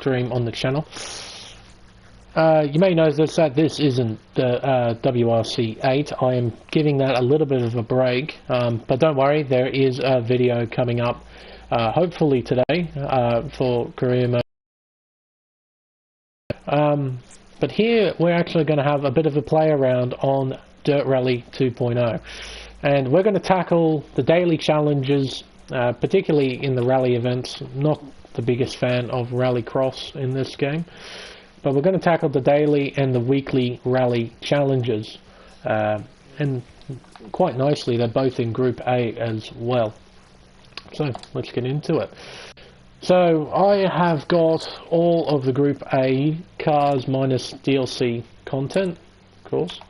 stream on the channel. You may notice that this isn't the WRC8. I am giving that a little bit of a break, but don't worry, there is a video coming up, hopefully today, for career mode. But here we're actually going to have a bit of a play around on Dirt Rally 2.0, and we're going to tackle the daily challenges, particularly in the rally events. Not the biggest fan of rallycross in this game, but we're going to tackle the daily and the weekly rally challenges, and quite nicely they're both in Group A as well. So let's get into it. So I have got all of the Group A cars minus DLC content, of course.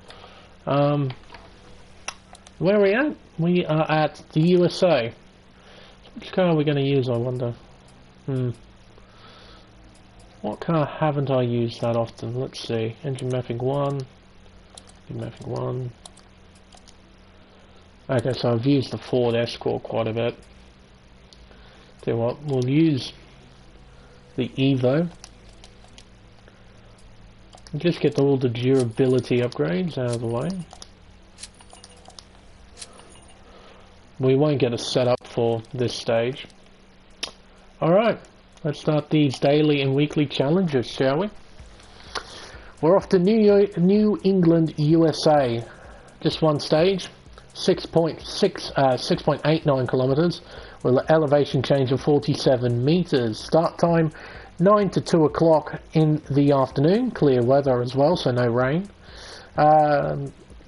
Where are we at? We are at the USA. Which car are we going to use, I wonder? What car haven't I used that often? Let's see. Engine mapping 1. Engine mapping 1. Okay, so I've used the Ford Escort quite a bit. Tell you what, we'll use the Evo. Just get all the durability upgrades out of the way. We won't get a setup for this stage. Alright, let's start these daily and weekly challenges, shall we? We're off to New England, USA. Just one stage, 6.89 kilometers, with an elevation change of 47 meters. Start time 9 to 2 o'clock in the afternoon. Clear weather as well, so no rain.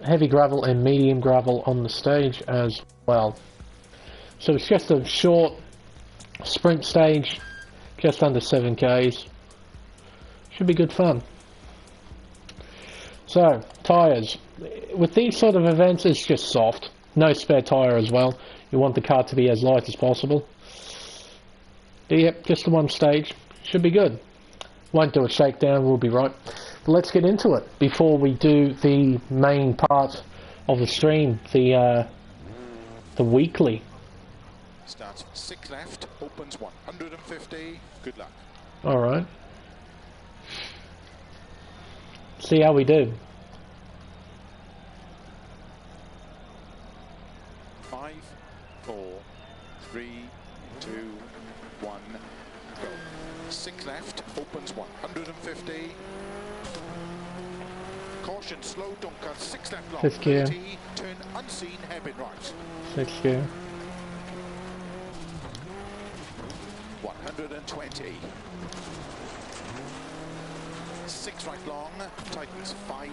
Heavy gravel and medium gravel on the stage as well. So it's just a short sprint stage, just under 7 Ks. Should be good fun. So, tyres. With these sort of events, it's just soft. No spare tyre as well. You want the car to be as light as possible. But yep, just the one stage. Should be good. Won't do a shakedown, we'll be right. But let's get into it before we do the main part of the stream, the weekly. Starts 6 left, opens 150. Good luck. Alright. See how we do. 5, 4, 3, 2, 1, go. 6 left, opens 150. Caution, slow, don't cut. 6 left long. 5th gear. 30, turn unseen, hairpin right. 6th gear. 120. 6 right long, tightens 5.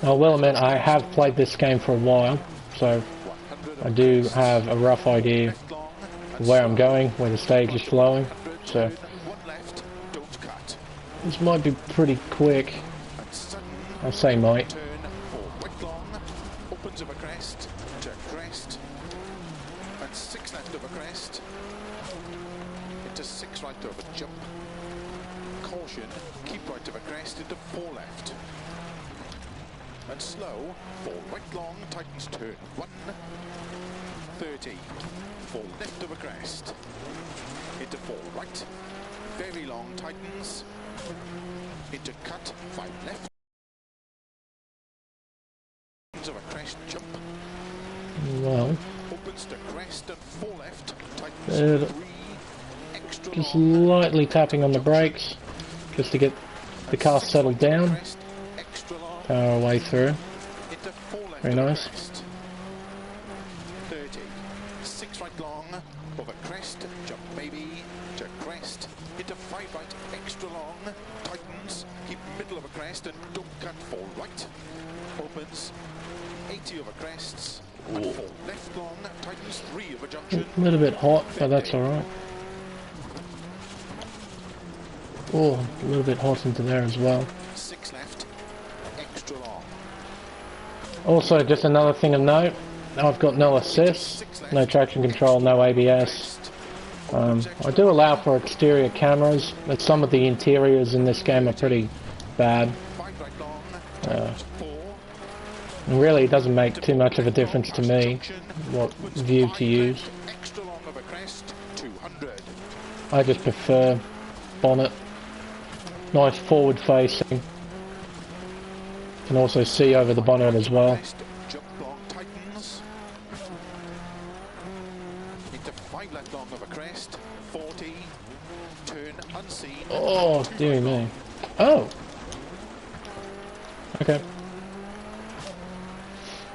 I will admit I have played this game for a while, so I do have a rough idea where I'm going, where the stage is flowing, so this might be pretty quick. I say might. Opens over crest, to crest, and 6 left over crest, into 6 right over jump. Caution, keep right over crest, into 4 left. And slow, 4 right long, tightens turn 1, 30, 4 left over crest, into 4 right, very long, tightens, into cut, 5 left, over crest, jump. Well, opens to crest and 4 left, tightens 3, extra just long, lightly tapping on the brakes, just to get the car settled down. Power our way through. Very nice. 30, 6 right long, over crest, jump maybe, to crest, into 5 right, extra long, tightens, keep middle of a crest and don't cut 4 right, opens, 80 over crests, and 4 left long, tightens 3 over junction. A little bit hot, but that's alright. Oh, a little bit hot into there as well. 6 left, extra long. Also, just another thing of note, I've got no assist, no traction control, no ABS. I do allow for exterior cameras, but some of the interiors in this game are pretty bad. And really, it doesn't make too much of a difference to me what view to use. I just prefer bonnet. Nice forward facing. Can also see over the bonnet as well. Jump long tightens. Into 5 left long over crest. 40. Turn unseen. Oh, dear me. Oh. Okay.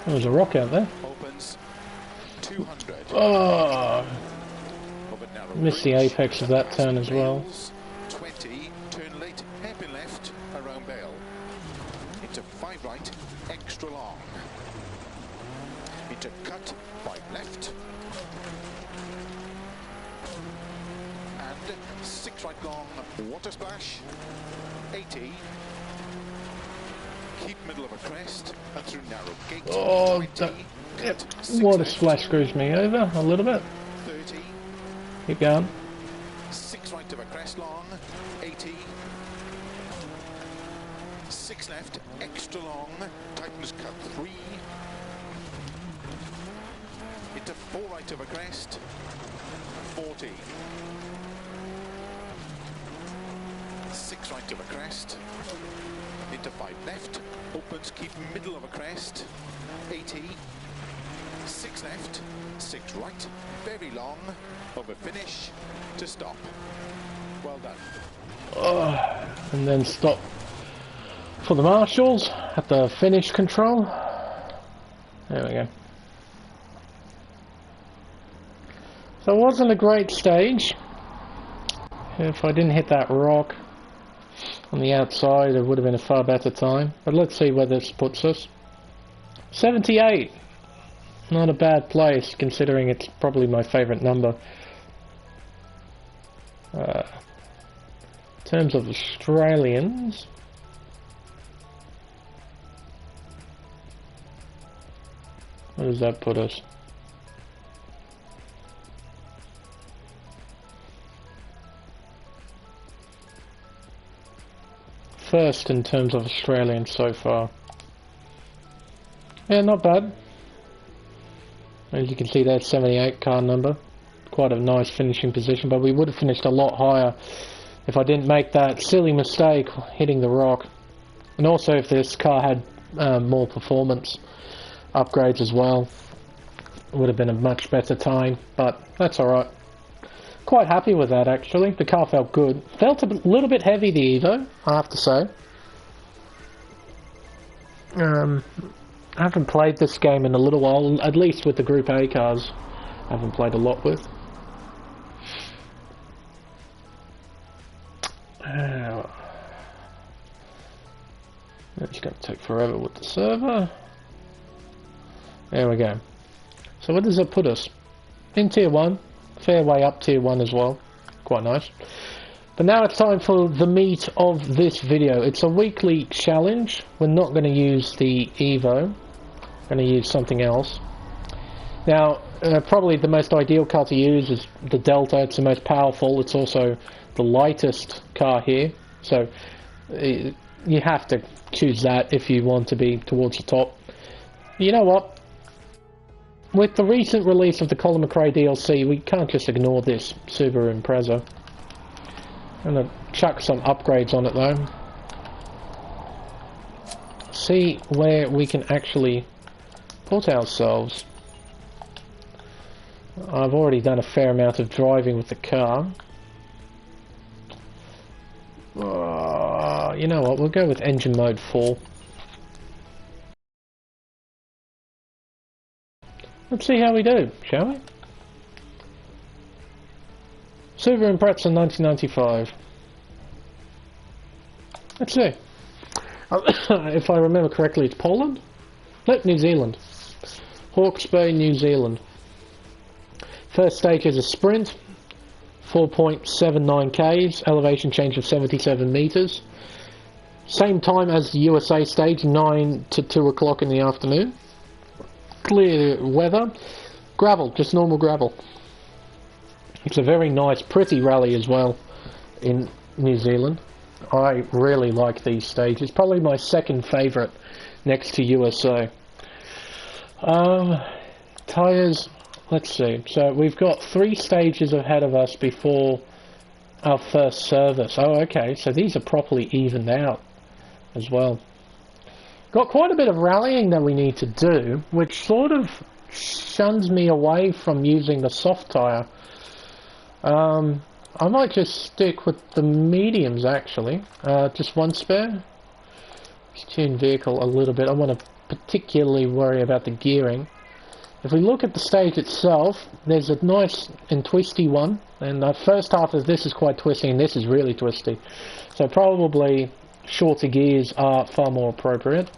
There was a rock out there. Opens 200. Oh. Over narrow Missed the bridge. apex of that turn as well. Bales, 20. Turn late. Hairpin left. Around Bale. Into 5 right. Extra long. Into cut. 5 left. And 6 right long. Water splash. 80. Keep middle of a crest and through narrow gate. Oh, 20, that cut, 6 water left, splash screws me over a little bit. 30, Keep going. 6 right of a crest long, 80, 6 left, extra long, tightens cut 3, into 4 right of a crest, 40, 6 right of a crest, into 5 left, opens, keep middle of a crest, 80, 6 left, 6 right, very long, over finish, to stop. Well done. And then stop for the marshals at the finish control. There we go. So it wasn't a great stage. If I didn't hit that rock on the outside, it would have been a far better time. But let's see where this puts us. 78. Not a bad place, considering it's probably my favourite number. In terms of Australians, where does that put us? First in terms of Australians so far. Yeah, not bad. As you can see, that's 78 car number. Quite a nice finishing position, but we would have finished a lot higher if I didn't make that silly mistake hitting the rock. And also if this car had more performance upgrades as well, it would have been a much better time, but that's alright. Quite happy with that actually. The car felt good. Felt a little bit heavy, the Evo, I have to say. I haven't played this game in a little while, at least with the Group A cars. I haven't played a lot with. It's going to take forever with the server. There we go. So where does it put us? In Tier 1. Fair way up Tier 1 as well. Quite nice. But now it's time for the meat of this video. It's a weekly challenge. We're not going to use the Evo. We're going to use something else. Now, probably the most ideal car to use is the Delta. It's the most powerful. It's also the lightest car here. So you have to choose that if you want to be towards the top. You know what? With the recent release of the Colin McRae DLC, we can't just ignore this Subaru Impreza. I'm going to chuck some upgrades on it though. See where we can actually put ourselves. I've already done a fair amount of driving with the car. You know what, we'll go with engine mode 4. Let's see how we do, shall we? Subaru Impreza 1995. Let's see. If I remember correctly, it's Poland? No, New Zealand. Hawke's Bay, New Zealand. First stage is a sprint. 4.79 k's, elevation change of 77 meters. Same time as the USA stage, 9 to 2 o'clock in the afternoon. Clear weather. Gravel, just normal gravel. It's a very nice, pretty rally as well in New Zealand. I really like these stages. Probably my second favourite next to USA. Tyres, let's see. So we've got 3 stages ahead of us before our first service. Oh, okay, so these are properly evened out as well. Got quite a bit of rallying that we need to do, which sort of shuns me away from using the soft tyre. I might just stick with the mediums actually. Just one spare. Tune vehicle a little bit. I want to particularly worry about the gearing. If we look at the stage itself, there's a nice and twisty one, and the first half of this is quite twisty, and this is really twisty. So probably shorter gears are far more appropriate.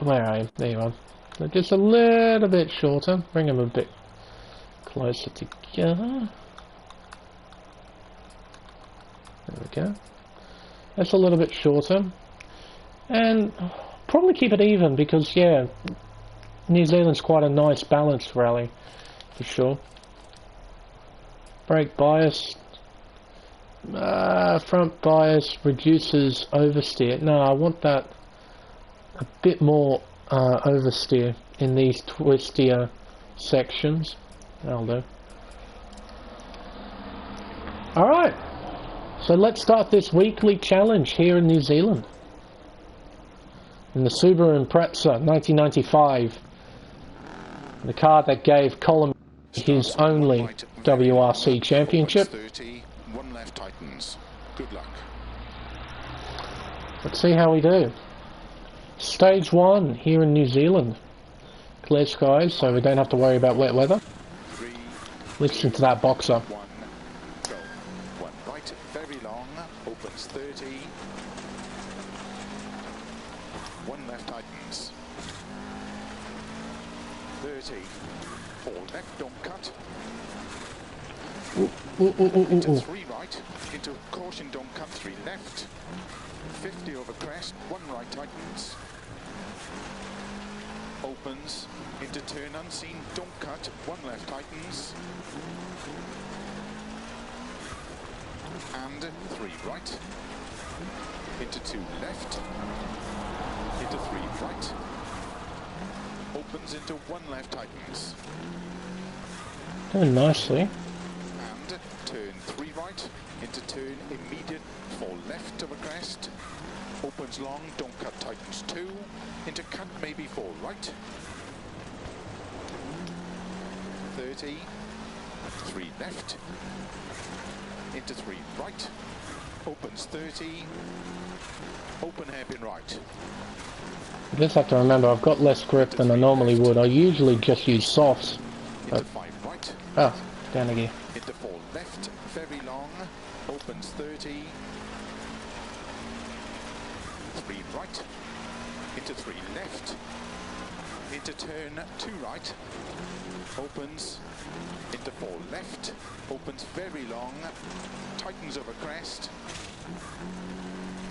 Where are you? There you are. So just a little bit shorter. Bring them a bit closer together. There we go. That's a little bit shorter. And probably keep it even because, yeah, New Zealand's quite a nice balanced rally, for sure. Brake bias. Front bias reduces oversteer. No, I want that a bit more oversteer in these twistier sections. That'll do. Alright, so let's start this weekly challenge here in New Zealand. In the Subaru Impreza 1995. The car that gave Colin his only WRC championship. 30, one left tightens. Good luck. Let's see how we do. Stage 1 here in New Zealand. Clear skies, so we don't have to worry about wet weather. 3, Listen to that boxer. 1, go. One right, very long, opens 30. One left tightens. 30. 4 left, don't cut. Into 3 right, into caution, don't cut, 3 left. 50 over crest, 1 right tightens. Opens, into turn unseen, don't cut, 1 left tightens. And 3 right. Into 2 left. Into 3 right. Opens into 1 left tightens. Doing nicely. And turn 3 right. Into turn immediate 4 left of a crest. Opens long, don't cut, tightens 2. Into cut maybe 4 right. 30. 3 left. Into 3 right. Opens 30. Open hairpin right. I just have to remember I've got less grip than I normally would. I usually just use softs. Into 5 right. Oh, down again. Into 4 left, very long. Opens 30. 3 right. Into 3 left. Into turn 2 right. Opens. Into 4 left. Opens very long. Tightens over crest.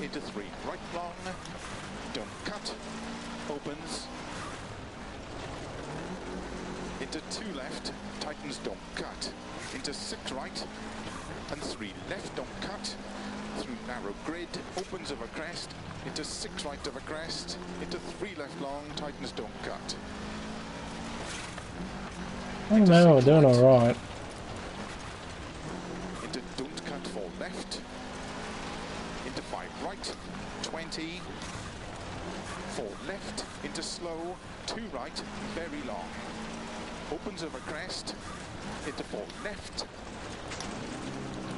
Into 3 right long. Don't cut. Opens. Into 2 left. Tightens, don't cut. Into 6 right. And 3 left, don't cut. Through narrow grid. Opens over crest. Into 6 right over crest. Into 3 left long. Tightens, don't cut. I don't know, we're doing alright. Into don't cut 4 left. Into 5 right. 20. 4 left. Into slow. 2 right. Very long. Opens over crest. Into 4 left.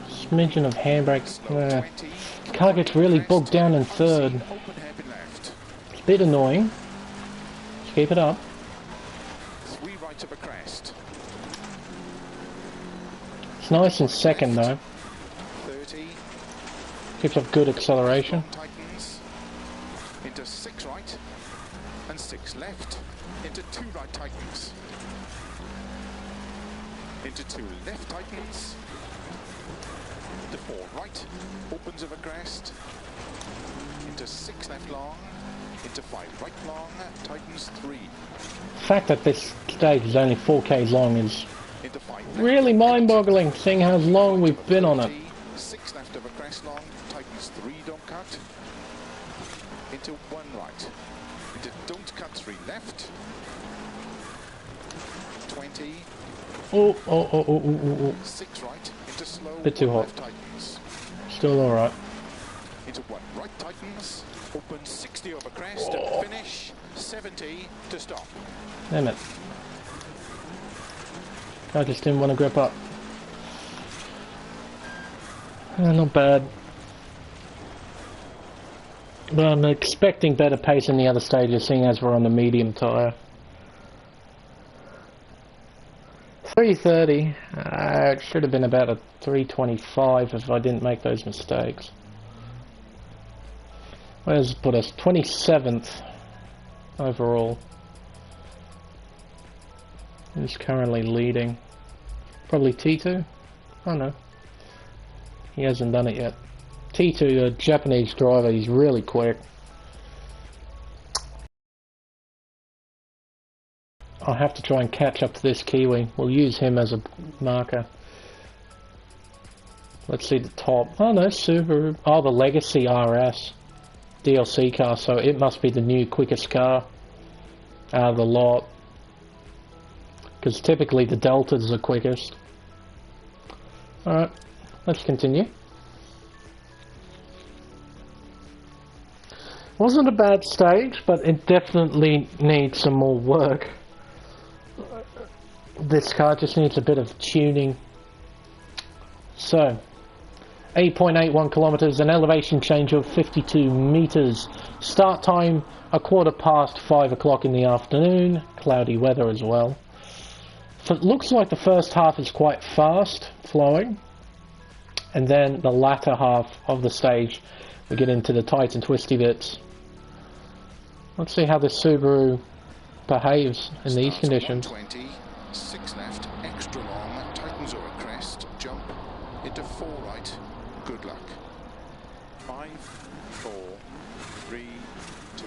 Smidgen of handbrake. Slow 20. Car gets really bogged down in third. Open hairpin left. It's a bit annoying. Just keep it up. 3 right over crest. It's nice in second though. 30. Keeps up good acceleration. Tightens. Into 6 right. And 6 left. Into 2 right tightens. Into 2 left tightens. Into 4 right. Opens over crest. Into 6 left long. Into 5 right long. Tightens 3. The fact that this stage is only 4K long is Into 5 left. really mind-boggling, seeing how long we've been on it. 6 left over crest long. Tightens 3, don't cut. Into 1 right. Into don't cut 3 left. 20. Oh. 6 right. into slow, Bit too one hot. left tightens. Still alright. Into one right tightens, open 60 over crest and finish 70 to stop. Damn it. I just didn't want to grip up. Not bad. But I'm expecting better pace in the other stages, seeing as we're on the medium tyre. 330. It should have been about a 325 if I didn't make those mistakes. Where does it put us? 27th overall. Who's currently leading? Probably T2? Oh no. He hasn't done it yet. T2, a Japanese driver, he's really quick. I'll have to try and catch up to this Kiwi. We'll use him as a marker. Let's see the top. Oh no, Subaru. Oh, the Legacy RS. DLC car, so it must be the new quickest car out of the lot. Because typically the Deltas are quickest. Alright, let's continue. Wasn't a bad stage, but it definitely needs some more work. This car just needs a bit of tuning. So, 8.81 kilometers, an elevation change of 52 meters. Start time a 5:15 o'clock in the afternoon. Cloudy weather as well. So it looks like the first half is quite fast flowing, and then the latter half of the stage we get into the tight and twisty bits. Let's see how this Subaru behaves in these conditions. 120, 6 left, extra long, tightens over crest, jump, into 4 right, good luck. 5, 4, 3, 2,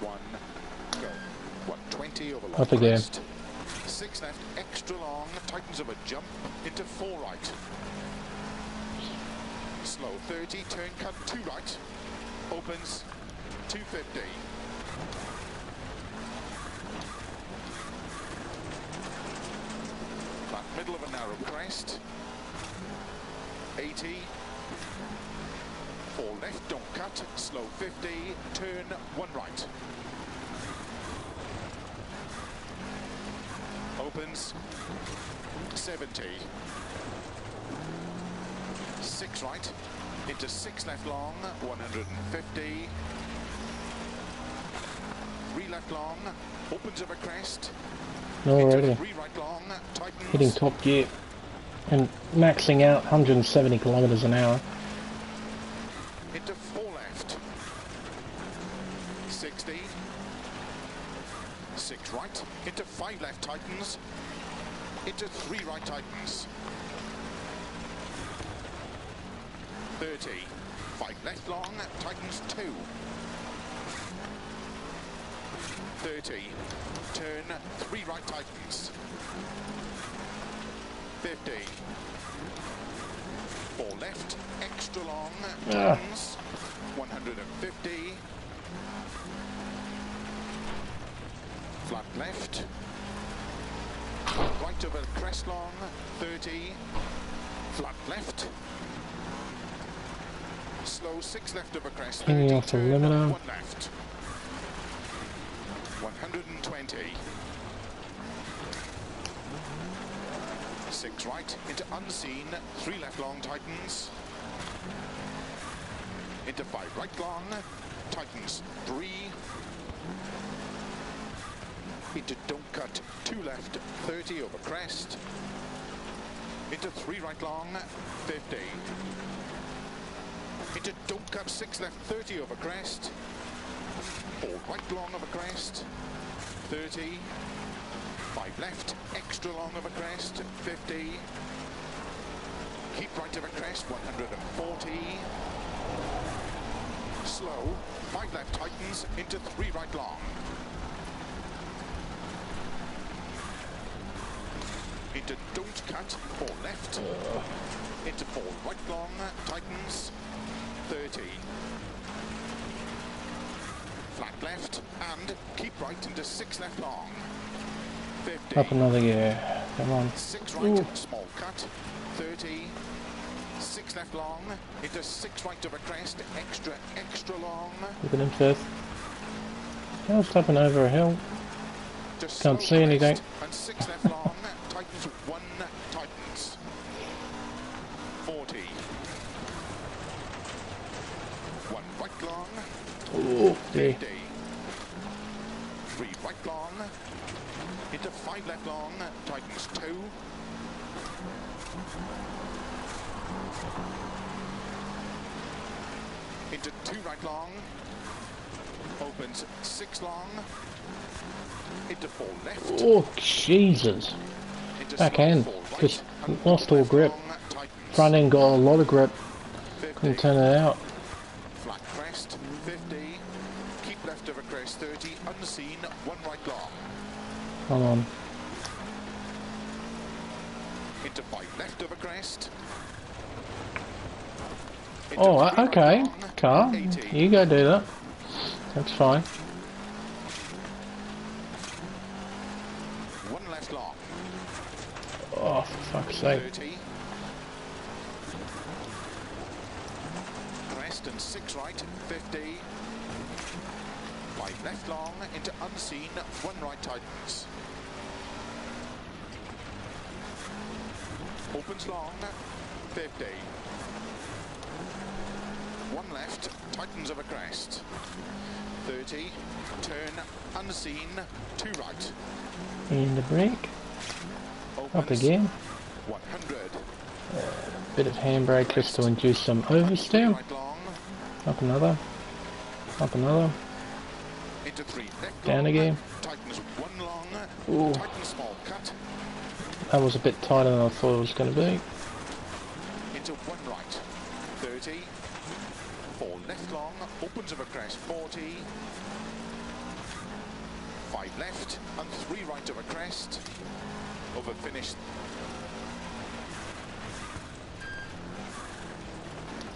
1, go. 120 over long Up again. crest, 6 left, extra long, tightens over jump, into 4 right. Slow 30, turn cut 2 right, opens 250. Flat middle of a narrow crest, 80, 4 left, don't cut, slow 50, turn 1 right. Opens 70. 6 right, into 6 left long, 150. 3 left long, opens over crest. Already 3 right long, tightens. hitting top gear and maxing out 170 kilometers an hour. Into 4 left. 60. 6 right, into 5 left tightens. Into 3 right tightens. 30. 5 left long, tightens 2. 30. Turn 3 right tightens. 50. 4 left, extra long, tightens. 150. Flat left. Right over crest long, 30. Flat left. Slow 6 left over crest, 30. Hanging off the Turn limiter. 1 left. 120. 6 right, into unseen, 3 left long tightens. Into 5 right long, tightens 3. Into don't cut, 2 left, 30 over crest. Into 3 right long, 50. Into don't cut, 6 left, 30 over crest. 4 right long over crest, 30. 5 left, extra long over crest, 50. Keep right over crest, 140. Slow, 5 left tightens, into 3 right long. Into don't cut, 4 left. Into 4 right long, tightens, 30. Flat left, and keep right into 6 left long. 50. Up another gear. Come on. 6 right, Ooh. small cut, 30. 6 left long, into 6 right over crest, extra long. Look at him first. How's stopping over a hill? Just Can't see anything. And 6 left long, tightens 1, tightens. 40. 1 right long. Oh, 50. 3 right long. Into 5 left long, tightens 2. Into 2 right long, opens 6 long, into 4 left. Oh, Jesus. Into Backhand. 4 right, Just and lost all grip. long, tightens. Front end got a lot of grip. 50. Couldn't turn it out. Flat crest, 50. Keep left over crest, 30. Unseen, 1 right long. Hold on. Into 5 left over crest. Oh, okay. Car, you go do that. That's fine. 1 left long. Oh, for fuck's sake. 30. Crest and 6 right, 50. 5 left long, into unseen, 1 right tightens. Opens long, 50. 1 left, tightens over crest. 30, turn, unseen, 2 right. In the brake. Opens, Up again. 100. Bit of handbrake just to induce some oversteer. Right long, Up another. Up another. into 3 left Down long, again. tightens 1 long, Ooh. tightens small cut, That was a bit tighter than I thought it was going to be. into 1 right. 30, 4 left long, opens over crest, 40. 5 left and 3 right over crest. Over finish.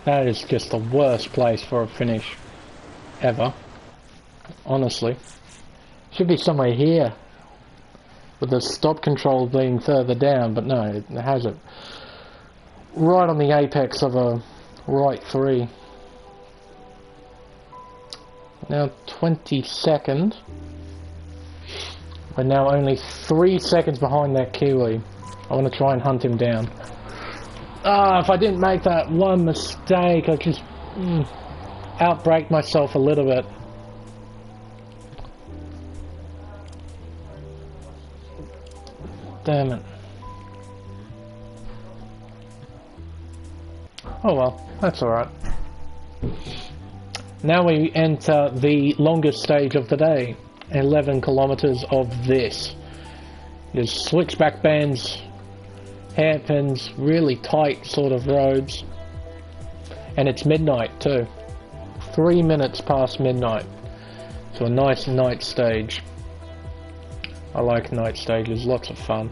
That is just the worst place for a finish ever. Honestly. Should be somewhere here. With the stop control being further down, but no, it has it right on the apex of a right 3. Now 22nd. We're now only 3 seconds behind that Kiwi. I want to try and hunt him down. Ah, if I didn't make that one mistake, I just outbraked myself a little bit. Damn it. Oh well, that's alright. Now we enter the longest stage of the day. 11 kilometers of this. There's switchback bends, hairpins, really tight sort of roads. And it's midnight too. 3 minutes past midnight. So a nice night stage. I like night stages, lots of fun.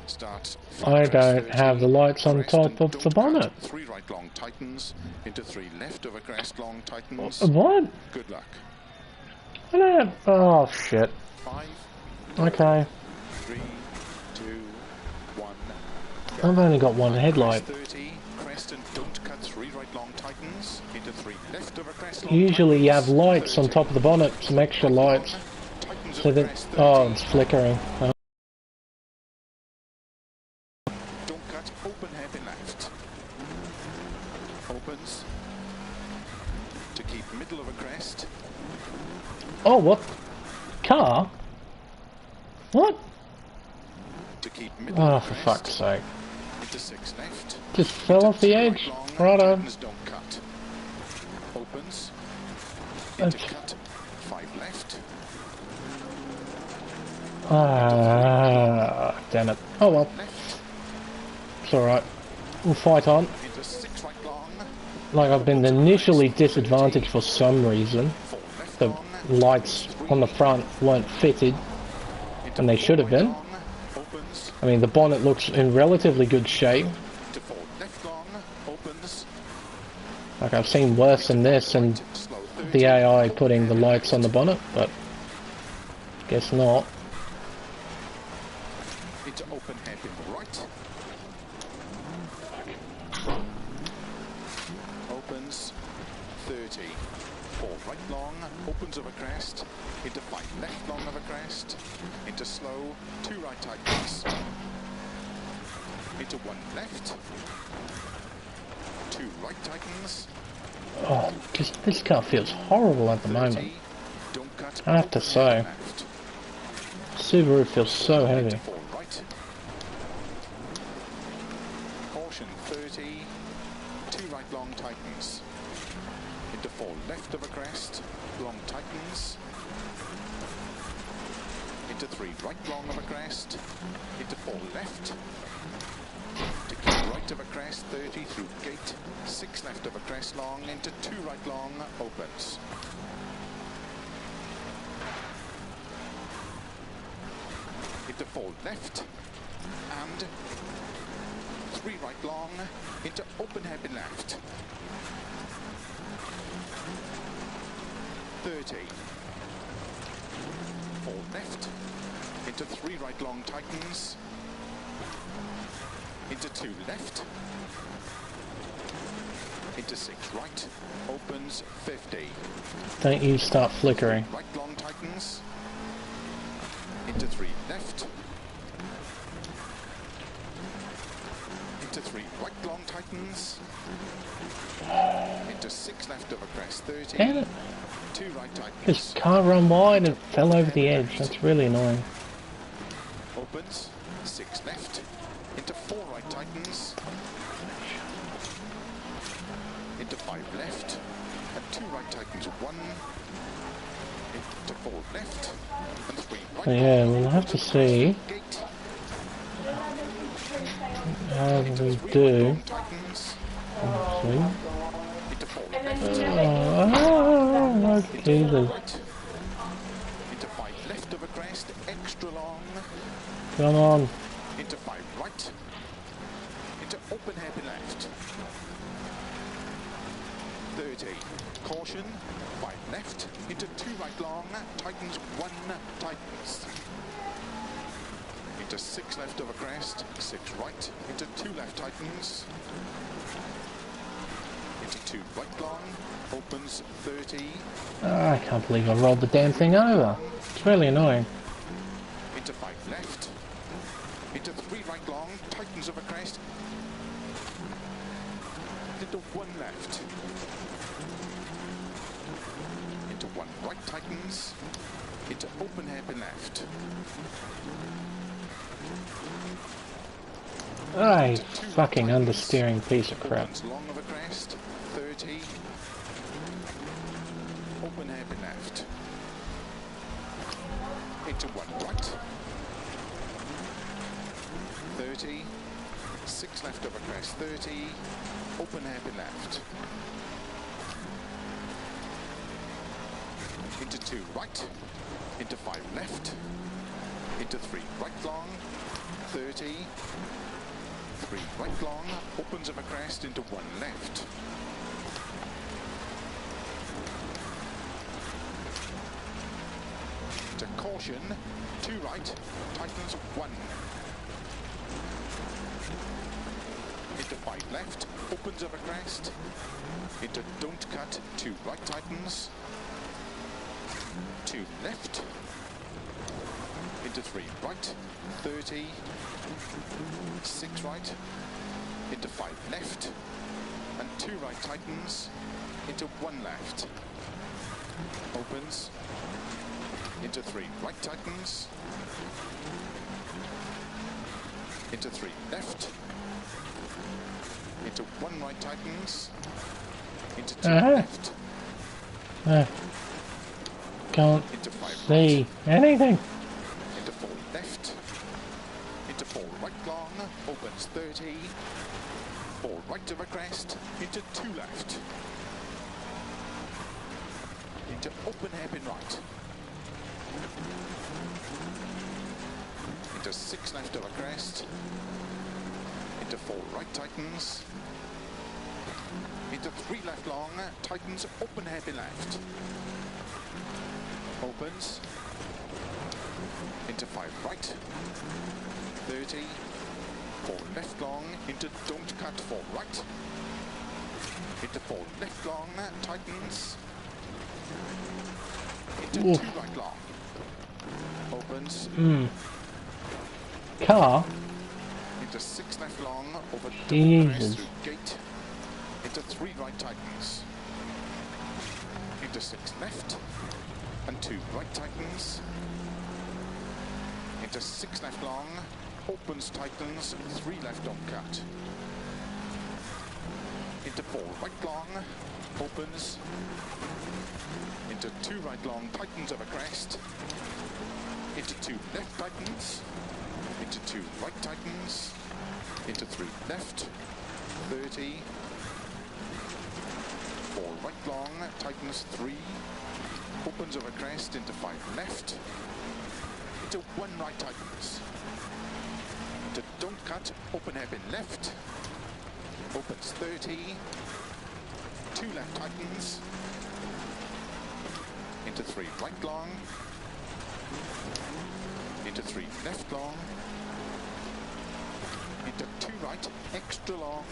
Start. I don't have the lights on top of the bonnet. 3 right long tightens, into 3 left over crest long tightens. What? Good luck. I don't have... Oh shit. 5, Okay. 3, 2, 1. I've only got one headlight. 30, crest and don't cut 3 right long tightens, into 3 left over crest long Usually you have tightens, lights on 30, top of the bonnet, some extra lights. tightens So over that... crest, Oh, 30. it's flickering. Oh. Don't cut, open hairpin left. Opens to keep middle of a crest. Oh, what? Car? What? To keep middle Oh, of a for crest. fuck's sake. Into 6 left. Just fell off the edge. Right Righto. tightens, don't cut. Opens into Okay. cut. 5 left. Ah, damn it. Oh well, Left. it's alright. We'll fight on. Into 6 right long. Like I've been initially disadvantaged for some reason. 4 left The long. lights on the front weren't fitted, Into and they 4 should have right been. long. Opens I mean, the bonnet looks in relatively good shape. to 4 left long. Opens. Like I've seen worse than this, and Slow 30. the AI putting the lights on the bonnet, but Guess not. Into open hairpin right. Opens 30. 4 right long, opens over crest. Into 5 left long over crest. Into slow, 2 right tightens. Into 1 left. 2 right tightens. Oh, this car feels horrible at the 30. moment. Don't cut. I have to open say. hairpin left. Subaru feels so Into heavy. 4 right. Caution 30. 2 right long tightens. Into 4 left of a crest. Long tightens. Into 3 right long of a crest. Into 4 left. To keep right of a crest 30 through gate. 6 left of a crest long. Into 2 right long opens. Into 4 left and 3 right long into open hairpin left. 30. 4 left into 3 right long tightens. Into 2 left. Into 6 right. Opens 50. Don't you start flickering. Right long tightens. Into 3 left. Into 3 right long tightens. Into 6 left over crest 30. Damn it. 2 right tightens. This car run wide and fell over the edge. That's really annoying. Opens 6 left. Into 4 right tightens. Into 5 left. And 2 right tightens 1. Into 4 left. And 3 right. So yeah, we'll have to see how we do. Obviously. Into 4 Oh, Jesus. Into 5 left of a crest, extra long. Come on. Into 5 right. Into open hairpin left. 30. Caution. 5 left. Into 2 right long. Tightens 1. Tightens. Into 6 left of a crest. 6 right. Into 2 left tightens. Into 2 right long. Opens 30. Oh, I can't believe I rolled the damn thing over. It's really annoying. Into 5 left. Into 3 right long. Tightens of a crest. Into 1 left. Into 1 right tightens. Into open hairpin left. I fucking understeering piece of crap. Opens long of a crest. 30. Open hairpin left. Into 1 right. 30. 6 left of a crest. 30. Open hairpin left. Into 2 right. Into 5 left. Into 3 right long. 30. 3 right long. Opens of a crest into 1 left. To caution. 2 right. Tightens 1. Into 5 left. Opens of a crest. Into don't cut. 2 right tightens. 2 left. Into 3 right. 30. 6 right. Into 5 left. And 2 right tightens. Into 1 left. Opens. Into 3 right tightens. Into 3 left. Into 1 right tightens. Into 2 left. Can't Into 5 see anything. Into 4 left. Into 4 right long. Opens 30. 4 right of a crest. Into 2 left. Into open hairpin right. Into 6 left of a crest. Into 4 right tightens. Into 3 left long. Tightens open hairpin left. Opens. into 5 right, 30, 4 left long, into don't cut 4 right, into 4 left long, tightens, into Oof. 2 right long, opens, Car? into 6 left long, over double crest Jesus. through gate, into 3 right tightens, into 6 left, and 2 right tightens, into 6 left long, opens tightens, 3 left don't cut, into 4 right long, opens, into 2 right long, tightens over crest, into 2 left tightens, into 2 right tightens, into 3 left, 30, 4 right long, tightens 3, opens over crest, into 5 left, into 1 right tightens, into don't cut, open hairpin left, opens 30, 2 left tightens, into 3 right long, into 3 left long, into 2 right, extra long,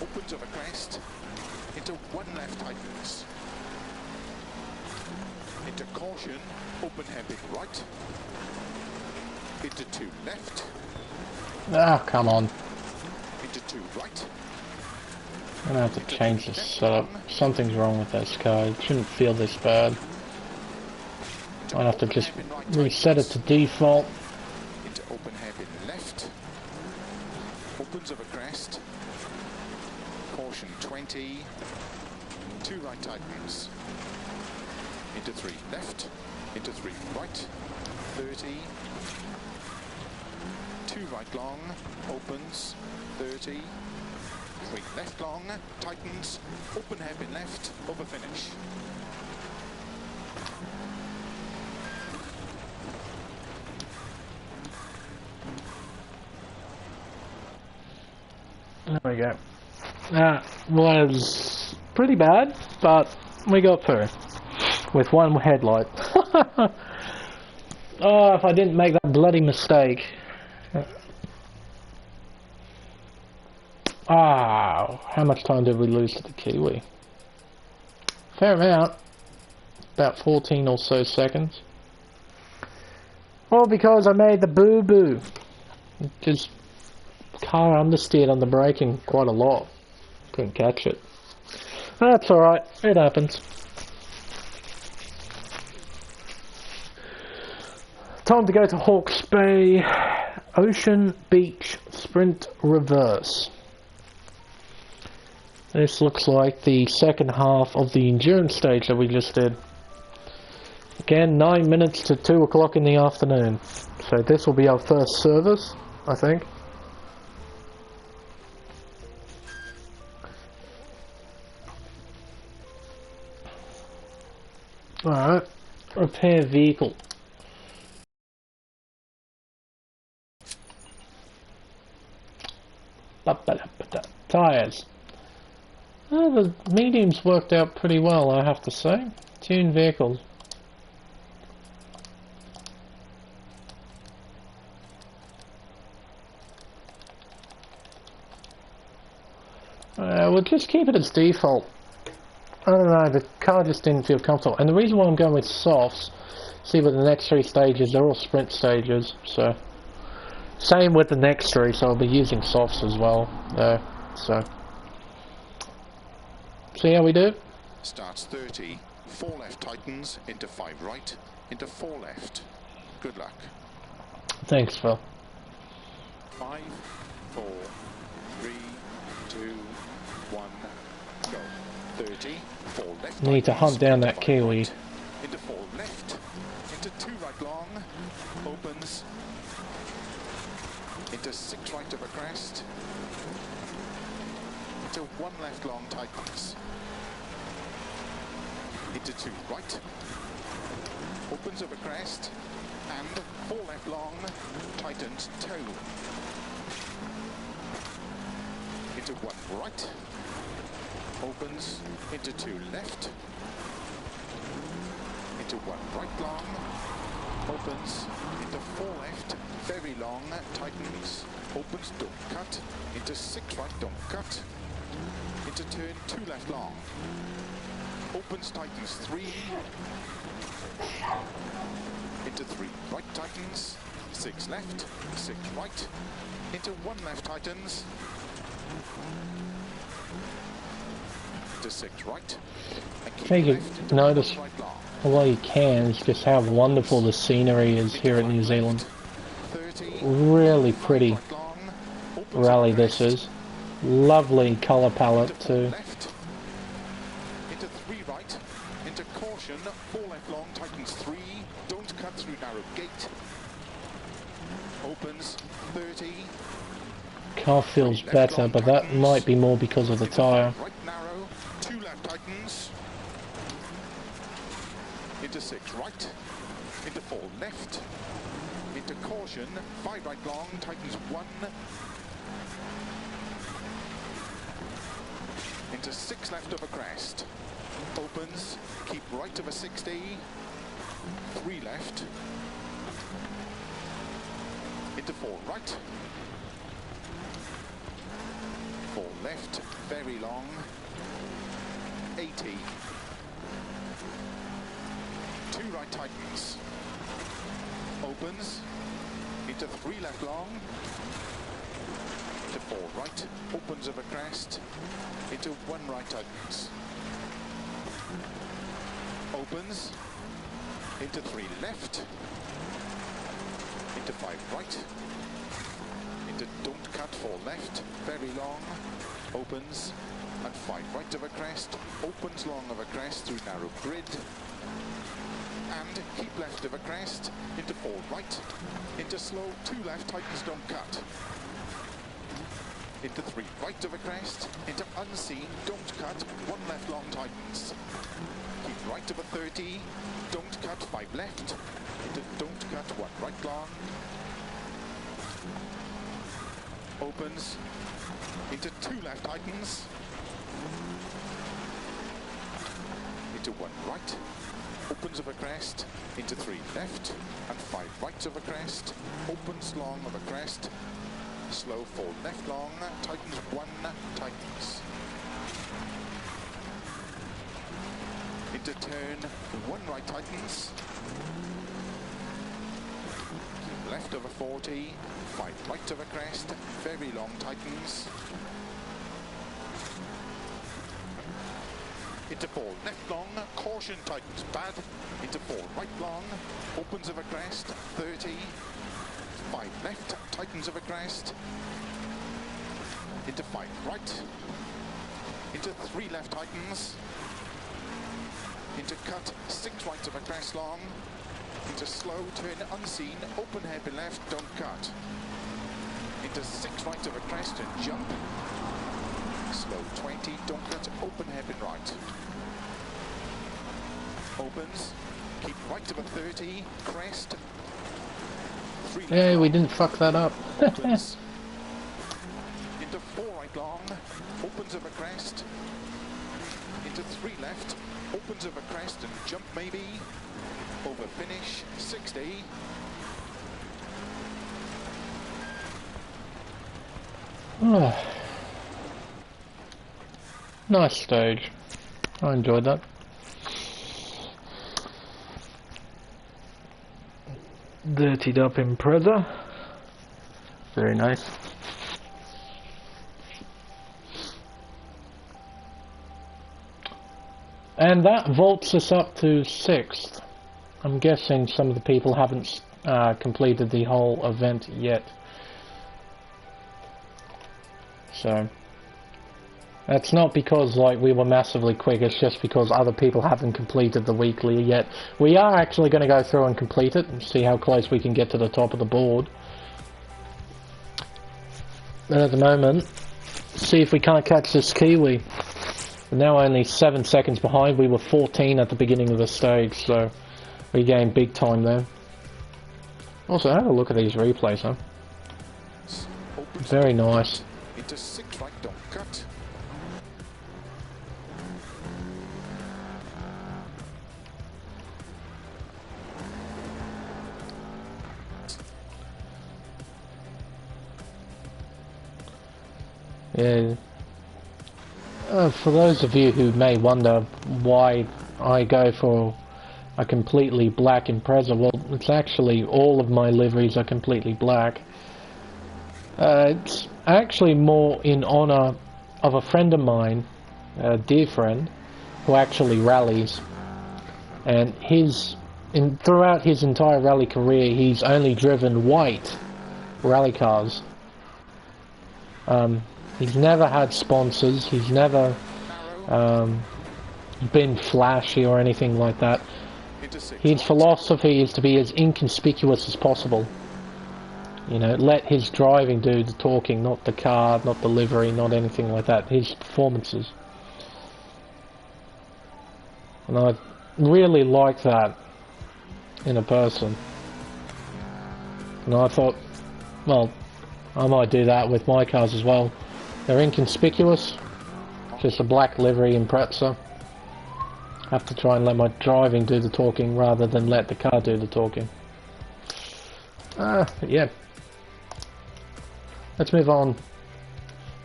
opens over crest, into 1 left tightens, into caution, open hairpin right, into 2 left, Ah, come on. into 2 right, I'm gonna have to change this setup. Something's wrong with this car. It shouldn't feel this bad. I'll have to just reset it to default. into open hairpin left, opens over crest, caution 20, 2 right tightens, into 3 left, into 3 right, 30, 2 right long, opens, 30, 3 left long, tightens, open hairpin left, over finish. There we go. That was pretty bad, but we got through. With 1 headlight. Oh, if I didn't make that bloody mistake. Ah, how much time did we lose to the Kiwi? Fair amount. About 14 or so seconds. All because I made the boo-boo. Just car understeered on the braking quite a lot. Couldn't catch it. That's alright, it happens. Time to go to Hawke's Bay Ocean Beach Sprint Reverse. This looks like the second half of the endurance stage that we just did. Again, 9 minutes to 2 o'clock in the afternoon. So this will be our first service, I think. Alright, repair vehicle. Tires. Oh, the mediums worked out pretty well, I have to say. Tune vehicles. We'll just keep it as default. I don't know, the car just didn't feel comfortable. And the reason why I'm going with softs, see with the next 3 stages, they're all sprint stages, so. Same with the next 3, so I'll be using softs as well, so. See how we do? Starts 30, 4 left tightens, into 5 right, into 4 left. Good luck. Thanks, Phil. 5, 4, 3, 2, 1, go. 30, 4 left. Need to hunt down that Kiwi. Right, into 4 left, into 2 right long, opens, into 6 right over crest, into 1 left long tightens, into 2 right, opens over crest, and 4 left long, tightens toe, into 1 right, opens, into 2 left, into 1 right long, opens, into 4 left, very long, tightens, opens, don't cut, into 6 right, don't cut, into turn 2 left long, opens, tightens, 3, into 3 right, tightens, 6 left, 6 right, into 1 left, tightens, into 6 right, and keep Take left, it, into notice 1 right long. all you can is just how wonderful the scenery is here in New Zealand. 30, Really pretty right long, opens rally up this crest, is. Lovely colour palette into 4 too. left, into 3 right, into caution, 4 left long, tightens 3, don't cut through narrow gate, opens 30, Car feels left better, long, but that tightens, might be more because of the into tyre. 5 right narrow, 2 left tightens, into 6 right, into 4 left, into caution, 5 right long, tightens 1, into 6 left of a crest, opens, keep right of a 60, 3 left, into 4 right, 4 left, very long, 80, 2 right tightens, opens, into 3 left long, into 4 right, opens of a crest, into 1 right tightens, opens, into 3 left, into 5 right, into don't cut 4 left, very long, opens, and 5 right of a crest, opens long of a crest through narrow grid, and keep left of a crest, into 4 right, into slow, 2 left, tightens, don't cut, into 3 right of a crest, into unseen, don't cut, 1 left long, tightens, keep right of a 30, don't cut, 5 left, into don't cut, 1 right long, opens, into 2 left, tightens, into 1 right, opens of a crest, into 3 left, and 5 right of a crest, opens long of a crest, slow 4 left long, tightens 1, tightens. Into turn 1 right tightens, keep left of a 40, 5 right of a crest, very long tightens, into 4 left long, caution tightens bad, into 4 right long, opens of a crest, 30, 5 left, tightens of a crest, into 5 right, into 3 left tightens, into cut, 6 right of a crest long, into slow, turn unseen, open hairpin left, don't cut, into 6 right of a crest and jump, slow 20, don't cut, open hairpin right, opens, keep right of a 30, crest, 3 left Hey, we long, didn't fuck that up. opens, into 4 right long, opens of a crest, into 3 left, opens of a crest and jump maybe, over finish, 60, Oh. Nice stage. I enjoyed that. Dirtied up Impreza. Very nice. And that vaults us up to 6th. I'm guessing some of the people haven't completed the whole event yet. So that's not because like we were massively quick, it's just because other people haven't completed the weekly yet. We are actually going to go through and complete it and see how close we can get to the top of the board. But at the moment, see if we can't catch this Kiwi. We're now only 7 seconds behind. We were 14 at the beginning of the stage, so we gained big time there. Also, have a look at these replays, huh? Very nice. into 6 right, don't cut, Yeah. For those of you who may wonder why I go for a completely black Impreza, well, it's actually all of my liveries are completely black. It's actually more in honor of a friend of mine, a dear friend, who actually rallies, and throughout his entire rally career, he's only driven white rally cars. He's never had sponsors, he's never been flashy or anything like that. His philosophy is to be as inconspicuous as possible. You know, let his driving do the talking, not the car, not the livery, not anything like that. His performances. And I really like that in a person. And I thought, well, I might do that with my cars as well. They're inconspicuous, just a black livery Impreza. I have to try and let my driving do the talking rather than let the car do the talking. Yeah. Let's move on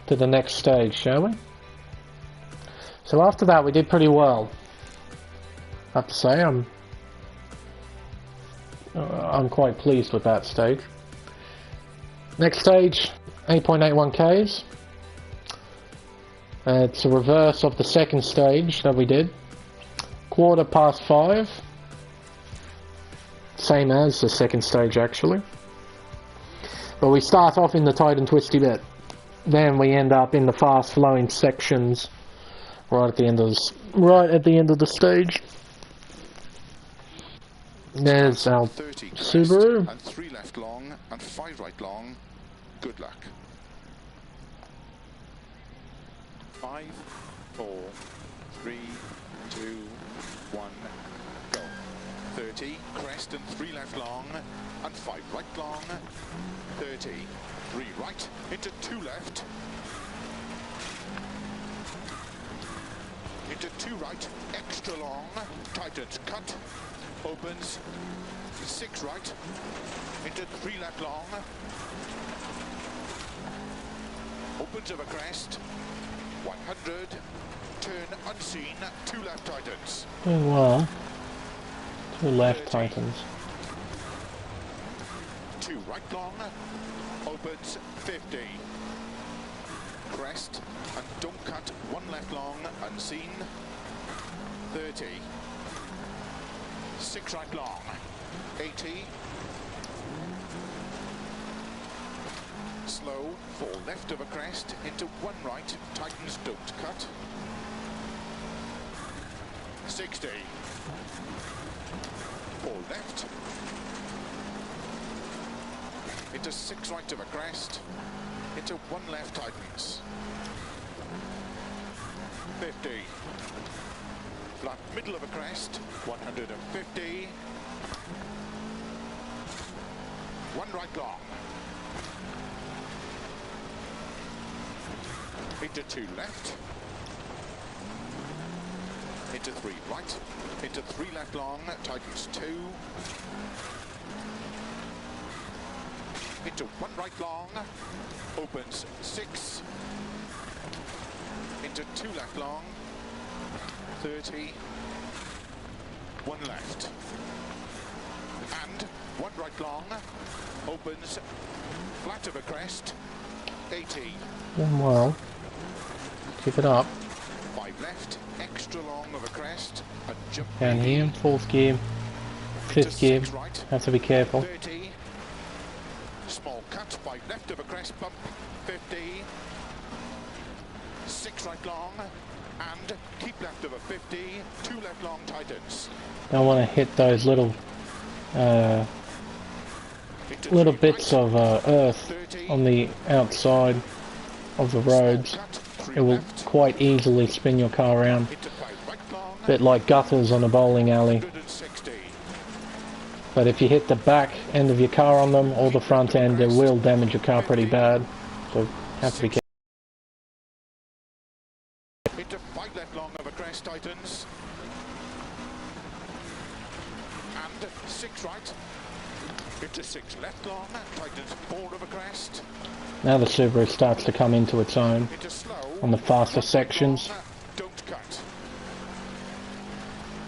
to the next stage, shall we? So after that we did pretty well. I have to say, I'm quite pleased with that stage. Next stage, 8.81 Ks. It's a reverse of the second stage that we did. 5:15. Same as the second stage actually. But we start off in the tight and twisty bit. Then we end up in the fast flowing sections right at the end of the stage. There's our 30 Subaru. and 3 left long and 5 right long. Good luck. 5, 4, 3, 2, 1, go. 30, crest and 3 left long and 5 right long. 30, 3 right into 2 left. Into 2 right, extra long, tightens cut, opens, 6 right, into 3 left long, opens over crest, 100, turn unseen, 2 left tightens. Doing well. 2 left 30. tightens. 2 right long, opens 50. Crest and don't cut, 1 left long, unseen, 30. 6 right long, 80. Slow, 4 left of a crest, into 1 right, tightens, don't cut. 60. 4 left. Into 6 right of a crest, into 1 left, tightens. 50. Flat middle of a crest, 150. 1 right long. Into 2 left. Into 3 right. Into 3 left long, tightens 2. Into 1 right long, opens 6. Into 2 left long, 30. 1 left. And 1 right long, opens flat of a crest, 80. Doing well. Keep it up. 5 left, extra long of a crest, and jump Down here, 4th gear, 5th gear. right, Have to be careful. 30. Small cut, 5 left of a crest bump, 50. 6 right long, and keep left of a 50. 2 left long tightens. Don't want to hit those little bits right, of earth 30. on the outside of the roads. Small cut, 3 It will left, quite easily spin your car around. into 5 right long, A bit like gutters on a bowling alley. 160. But if you hit the back end of your car on them or the front end, it will damage your car pretty bad. So have to be careful. Into 5 left long of a crest, tightens. And 6 right. Into 6 left long, tightens 4 of a crest. Now the Subaru starts to come into its own Into slow. on the faster sections. Long, don't cut.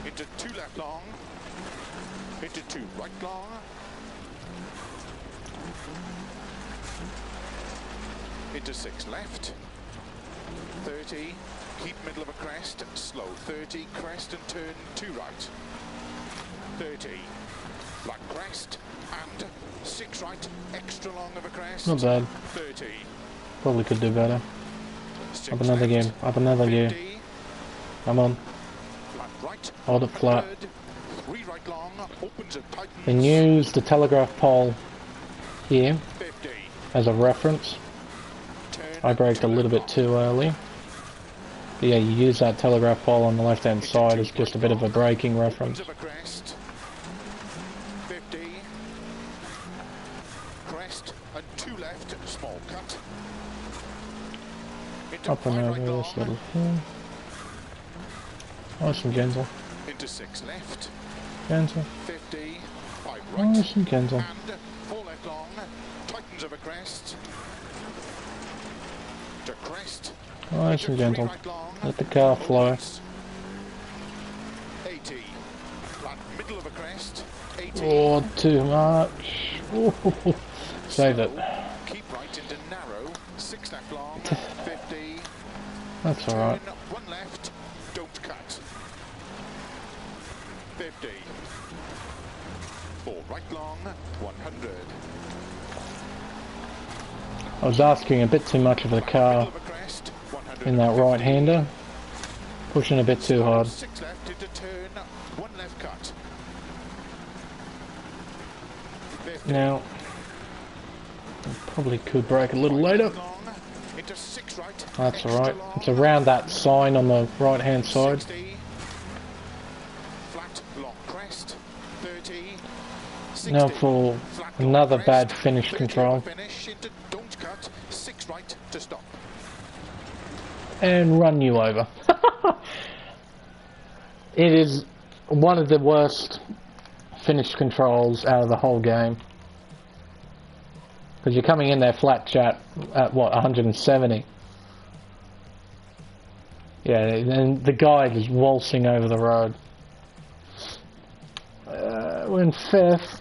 Into 2 left long. Into 2 right long. Into 6 left. 30. Keep middle of a crest. Slow. 30. Crest and turn 2 right. 30. Flat crest. And 6 right. Extra long of a crest. Not bad. 30. Probably could do better. 6 Up another left. gear. Up another gear. 50. Come on. Flat right. Hold it flat. 3 right long. Opens and tightens. Then use the telegraph pole here 50. as a reference. Turn I braked a little bit too early. But yeah, you use that telegraph pole on the left hand side as just a bit of a braking reference. Opens of a crest. 50. Crest and 2 left. Small cut. Into Up and 5 over right this long. little hill. Nice and gentle. Into 6 left. Gentle. 50. 5 right. Nice and gentle. And 4 left long. Tightens of a crest. To crest. Nice and Into 3 gentle. right long. Let the car flow. Opens. 80. Flat middle of a crest. 80. Oh, too much. Ooh. Save it. Keep right into narrow. 6 left long. 50. That's alright. Turn 1 left. Don't cut. 50. 4 right long. 100. I was asking a bit too much of the car Middle of a crest. 100. in that right-hander. Pushing a bit too hard. 6 left into turn. 1 left cut. 50. Now, I probably could brake a little later. Long. Into 6 right. That's Extra alright. long. It's around that sign on the right-hand side. 60. Flat long crest. 30. 60. Now for Flat long another crest. bad finish 30 control. Finish into don't cut. 6 right to stop. And run you over. It is one of the worst finish controls out of the whole game. Because you're coming in there flat chat at what, 170? Yeah, and the guy is waltzing over the road. We're in 5th.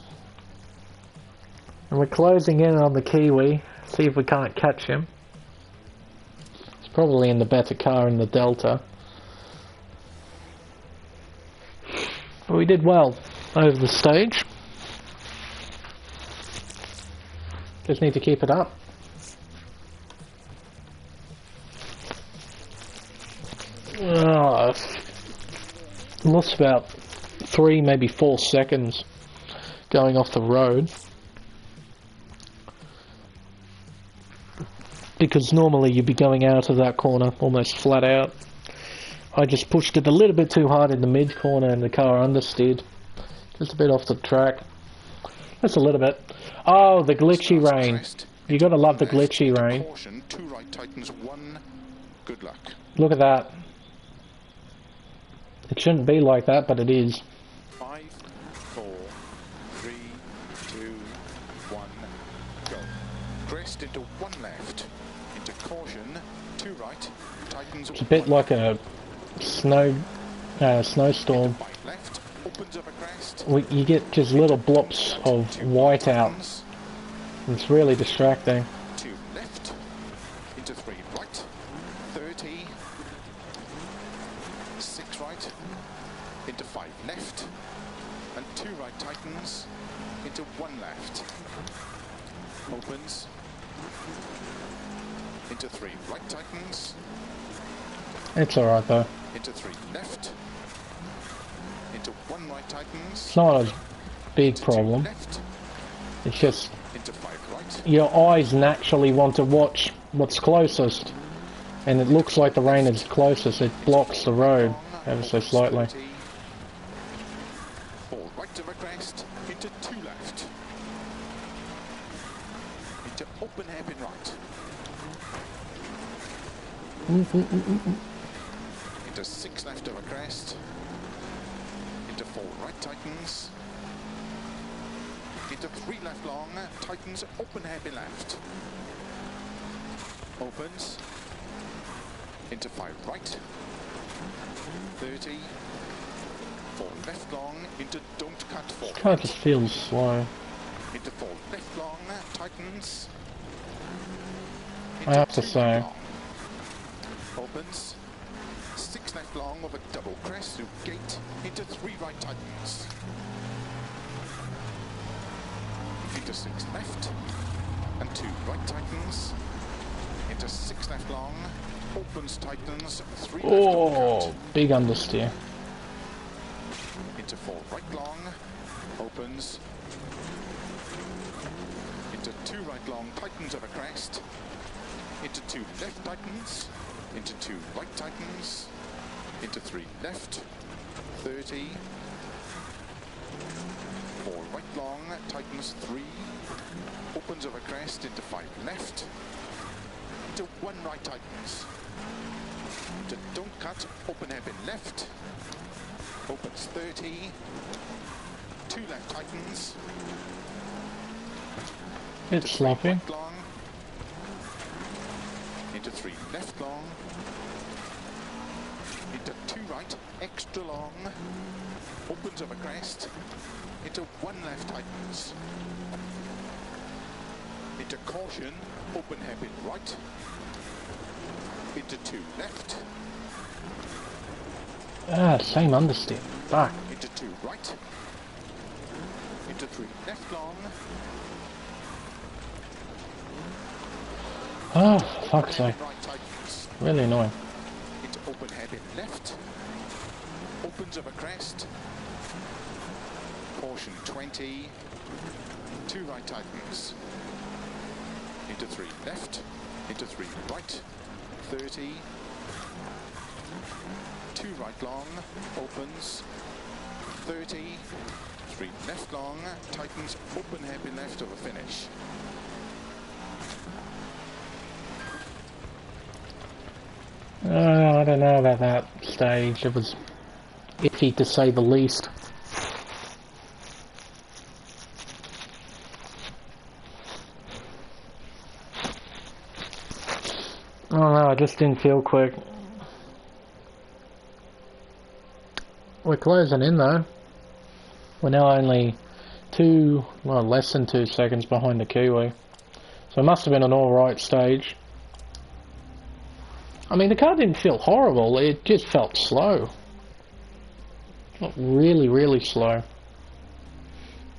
And we're closing in on the Kiwi. See if we can't catch him. He's probably in the better car in the Delta. But we did well over the stage. Just need to keep it up. Lost about 3, maybe 4 seconds going off the road. Because normally you'd be going out of that corner almost flat out. I just pushed it a little bit too hard in the mid corner and the car understeered. Just a bit off the track. Just a little bit. Oh, the glitchy rain. You gotta love the glitchy rain. Caution, 2 right tightens 1. Good luck. Look at that. It shouldn't be like that, but it is. 5, 4, 3, 2, 1, go. Crest into 1 left. Into caution, 2 right. Tightens It's a bit like a snowstorm. 5 left. Opens up a crest. You get just little blops of white out. Tightens, It's really distracting. 2 left. Into 3 right. 30. 6 right. Into 5 left. And 2 right tightens. Into 1 left. Opens. Into 3 right tightens. It's alright though. Into 3 left. Into 1 right tightens. It's not a big Into 2 problem. left. It's just Into 5 right. your eyes naturally want to watch what's closest. And it looks like the rain is closest. It blocks the road ever so slightly. 30. 4 right of a crest. Into 2 left. Into open hairpin right. Into 6 left of a crest. Into 4 right tightens. Into 3 left long. Tightens open hairpin left. opens, into 5 right, 30, 4 left long, into don't cut 4 This car just feels slow. into 4 left long, tightens, I have to say. long, opens, 6 left long with a double crest through gate, into 3 right tightens, into 6 left, and 2 right tightens, into 6 left long, opens, tightens, 3 left Oh, cut, big understeer. into 4 right long, opens, into 2 right long, tightens of a crest, into 2 left tightens, into 2 right tightens, into 3 left, 30, 4 right long, tightens 3, opens of a crest, into 5 left, into 1 right tightens, into don't cut, open hairpin left, opens 30, 2 left tightens, It's sloppy. right long, into 3 left long, into 2 right, extra long, opens of a crest, into 1 left tightens, into caution, open hairpin right, into 2 left, Ah, same understeer. Fuck. into 2 right, into 3 left long, Oh, fuck's sake. right tightens, Really annoying. into open hairpin left, opens of a crest, caution 20, 2 right tightens, into 3 left, into 3 right, 30, 2 right long, opens, 30, 3 left long, tightens, open hairpin left of a finish. I don't know about that stage. It was iffy to say the least. I don't know, I just didn't feel quick. We're closing in though. We're now only less than 2 seconds behind the Kiwi. So it must have been an alright stage. I mean, the car didn't feel horrible, it just felt slow. Felt really, really slow.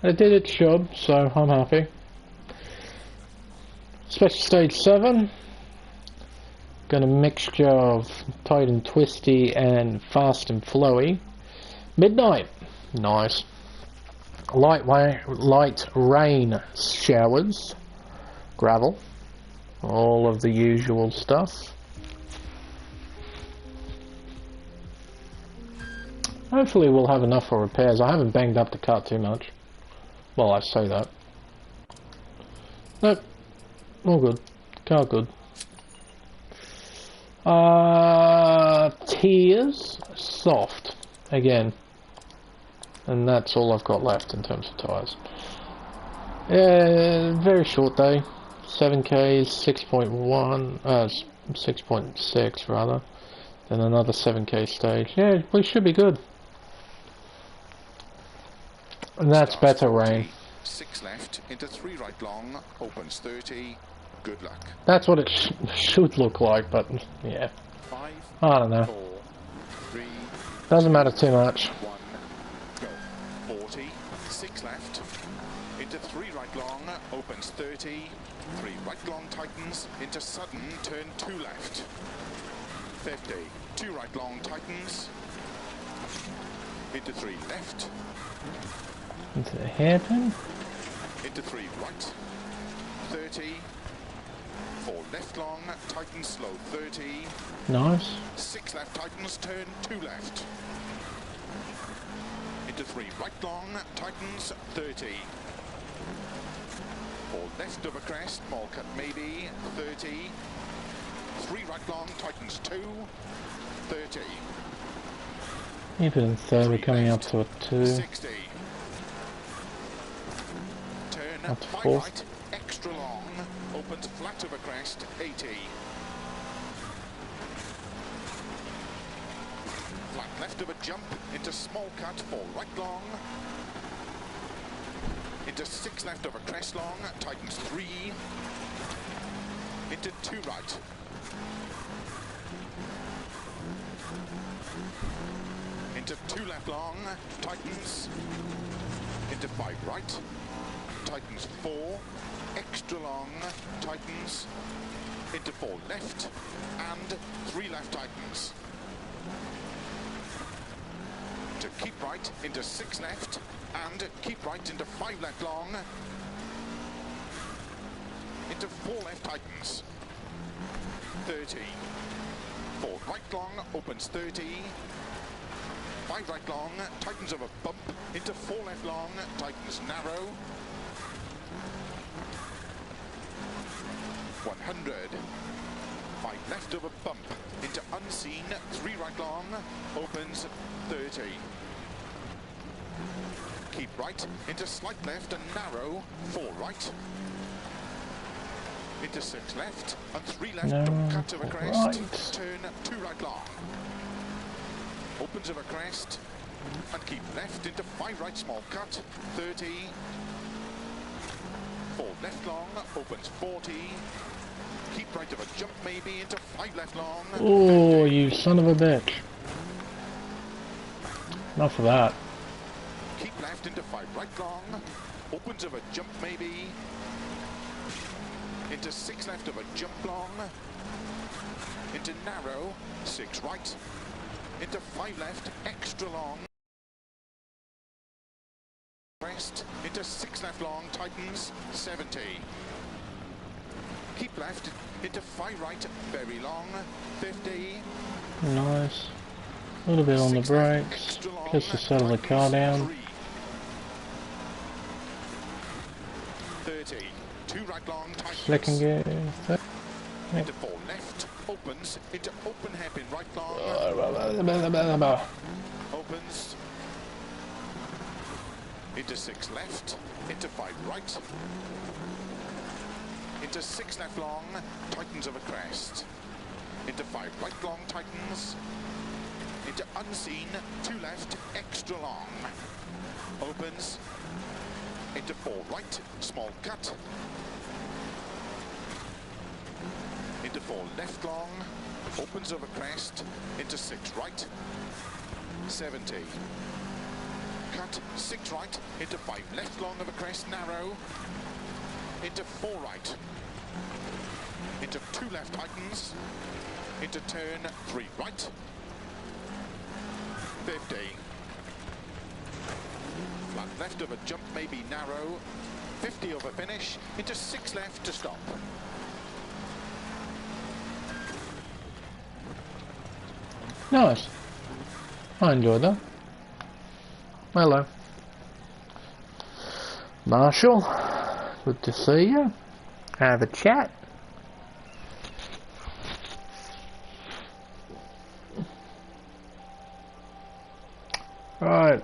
It did its job, so I'm happy. Special stage 7. Got a mixture of tight and twisty and fast and flowy. Midnight. Nice. Light rain showers. Gravel. All of the usual stuff. Hopefully we'll have enough for repairs. I haven't banged up the car too much. Well, I say that. Nope. All good. Car good. Tears. Soft. Again. And that's all I've got left in terms of tyres. Very short day. 7Ks, 6.1, 6.6 rather. Then another 7K stage. Yeah, we should be good. And that's better rain. 6 left, into 3 right long, opens 30, good luck. That's what it should look like, but yeah. 5, I don't know. 4, 3, Doesn't matter too much. 1, go. 40, 6 left, into 3 right long, opens 30, 3 right long tightens, into sudden, turn 2 left. 50, 2 right long tightens, into 3 left, Into the hairpin. into 3 right, 30, 4 left long, tightens slow 30, Nice. 6 left tightens, turn 2 left, into 3 right long, tightens 30, 4 left of a crest, small cut maybe, 30, 3 right long, tightens 2, 30, Even in third, we're coming up to a 2. 60, turn Up to 5 fourth. right, extra long, opens flat over crest, 80. Flat left of a jump, into small cut, 4 right long. Into 6 left over crest long, tightens 3. Into 2 right. Into 2 left long, tightens. Into 5 right, tightens 4. Extra long, tightens. Into 4 left, and 3 left tightens. To keep right, into 6 left, and keep right into 5 left long. Into 4 left tightens. 30. 4 right long, opens 30. 5 right long, tightens over bump. Into 4 left long, tightens narrow. 100. 5 left over bump. Into unseen, 3 right long, opens 30. Keep right, into slight left and narrow, 4 right. Into 6 left, and 3 left, don't cut over crest, right. Turn 2 right long. Opens over crest, and keep left into 5 right small cut, 30. 4 left long, opens 40. Keep right of a jump maybe, into 5 left long. Oh, you son of a bitch. Enough of that. Keep left into 5 right long, opens of a jump maybe. Into 6 left of a jump long. Into narrow, 6 right. Into 5 left, extra long. Crest, into 6 left long, tightens, 70. Keep left, into 5 right, very long, 50. Nice. A little bit on the brakes, just to settle the car down. 30. 2 right long, tightens. Second gear. Into 4 left, opens, into open hairpin right long. Opens. Into 6 left, into 5 right. Into 6 left long, tightens over crest. Into 5 right long, tightens. Into unseen, 2 left, extra long. Opens. Into 4 right, small cut. Into 4 left long, opens over crest. Into 6 right, 70. Cut, 6 right, into 5 left long over crest, narrow. Into 4 right. Into 2 left tightens. Into turn 3 right. 50. Flat left of a jump, maybe narrow. 50 over finish. Into 6 left to stop. Nice. I enjoyed that. Hello. Marshall, good to see you. Have a chat. Right.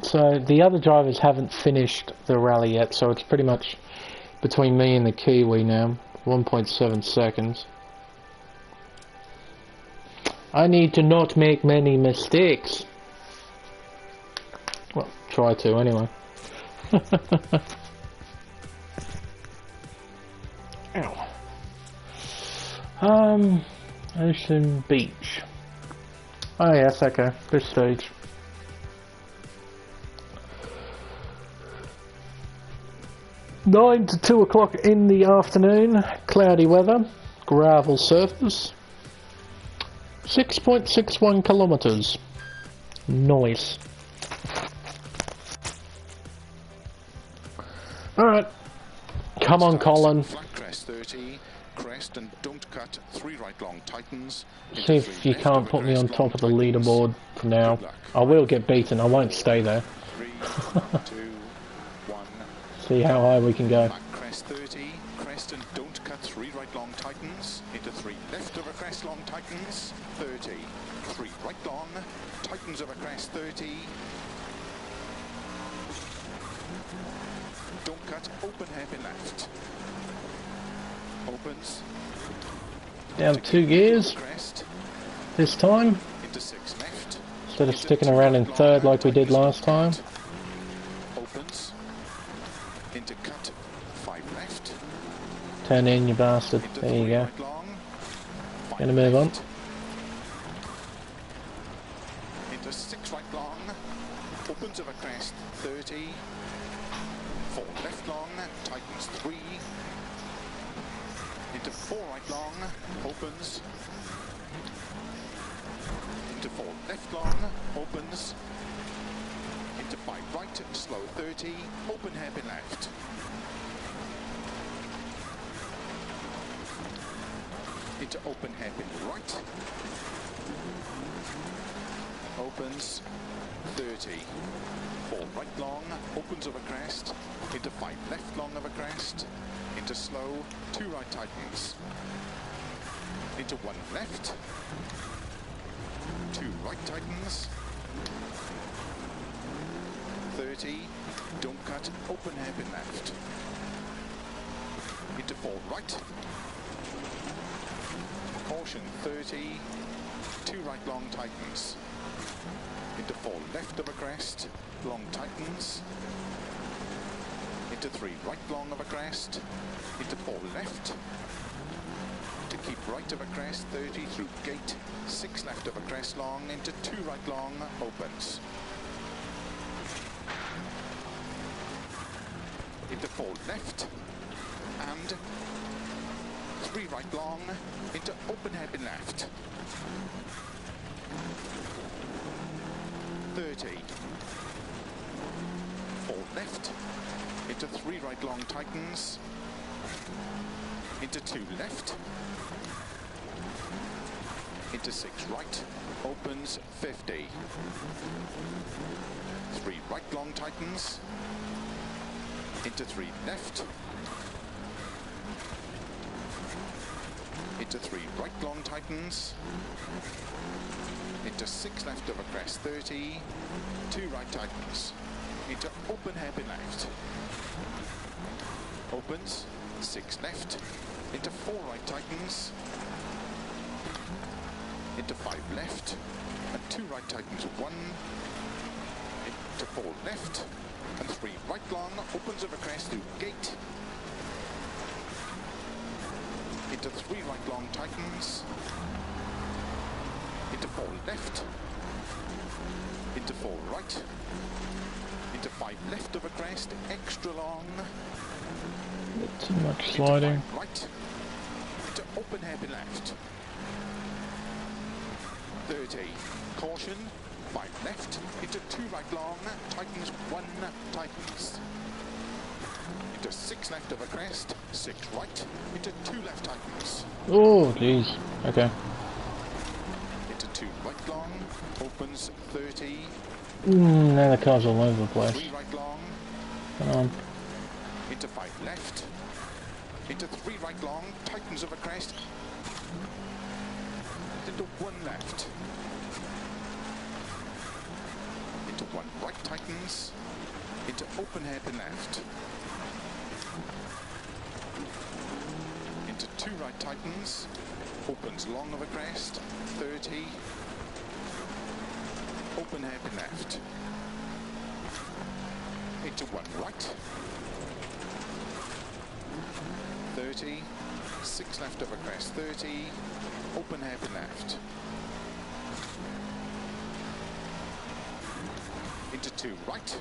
So the other drivers haven't finished the rally yet, so it's pretty much between me and the Kiwi now. 1.7 seconds. I need to not make many mistakes. Well, try to anyway. Ow. Ocean Beach. Oh yes, okay. This stage. Nine to 2 o'clock in the afternoon. Cloudy weather. Gravel surface. 6.61 kilometers. Nice. Alright. Come on, Colin. Flat crest 30, crest and don't cut, 3 right long tightens. See if you can't put me on top of the leaderboard for now. I will get beaten, I won't stay there. 3, 2, 1. See how high we can go. Back crest 30, crest and don't cut, 3 right long tightens. Into 3 left over crest long tightens, 30. 3 right long, tightens over crest 30. Don't cut, open hairpin left. Opens. Down 2 gears Crest. this time, Into 6 left. instead of sticking around in third like we did last time. Opens. Into cut. 5 left. Turn in, you bastard. Into There you 3 go. right long. 5 Gonna move on. left. Into 6 right long. Opens over crest. 30. 4 left long. Tightens 3. Into 4 right long. Opens. Into 4 left long. Opens. Into 5 right. Slow 30. Open hairpin left. Into open hairpin right. Opens 30. 4 right long. Opens over crest. Into 5 left long over crest. Into slow. 2 right tightens. Into 1 left. 2 right tightens. 30. Don't cut. Open hairpin left. Into 4 right. Caution 30. 2 right long tightens. Into 4 left of a crest. Long tightens. Into 3 right long of a crest. Into 4 left. To keep right of a crest. 30 through gate. 6 left of a crest long. Into 2 right long. Opens. Into 4 left. And 3 right long. Into open hairpin left. 30. 4 left. Into 3 right long tightens. Into 2 left. Into 6 right. Opens 50. 3 right long tightens. Into 3 left. Into 3 right long tightens. Into 6 left over crest 30. 2 right tightens. Into open hairpin left. Opens 6 left. Into 4 right tightens. Into 5 left. And 2 right tightens 1. Into 4 left. And 3 right long. Opens over crest through gate. Into 3 right long tightens. Into 4 left. Into 4 right. Into 5 left of a crest. Extra long. Too much sliding. Into 5 right. Into open hairpin left. 30. Caution. 5 left. Into 2 right long. Tightens 1. Tightens. Into 6 left of a crest. 6 right. Into 2 left tightens. Oh, jeez. Okay. Into 2 right long. Opens 30. Now the car's all over the place. 3 right long. Come on. Into 5 left. Into 3 right long. Tightens of a crest. Into 1 left. Into 1 right tightens. Into open hairpin left. Into 2 right tightens. Opens long of a crest. 30. Open hairpin left. Into 1 right. 30. 6 left of a crest. 30. Open hairpin left. Into 2 right.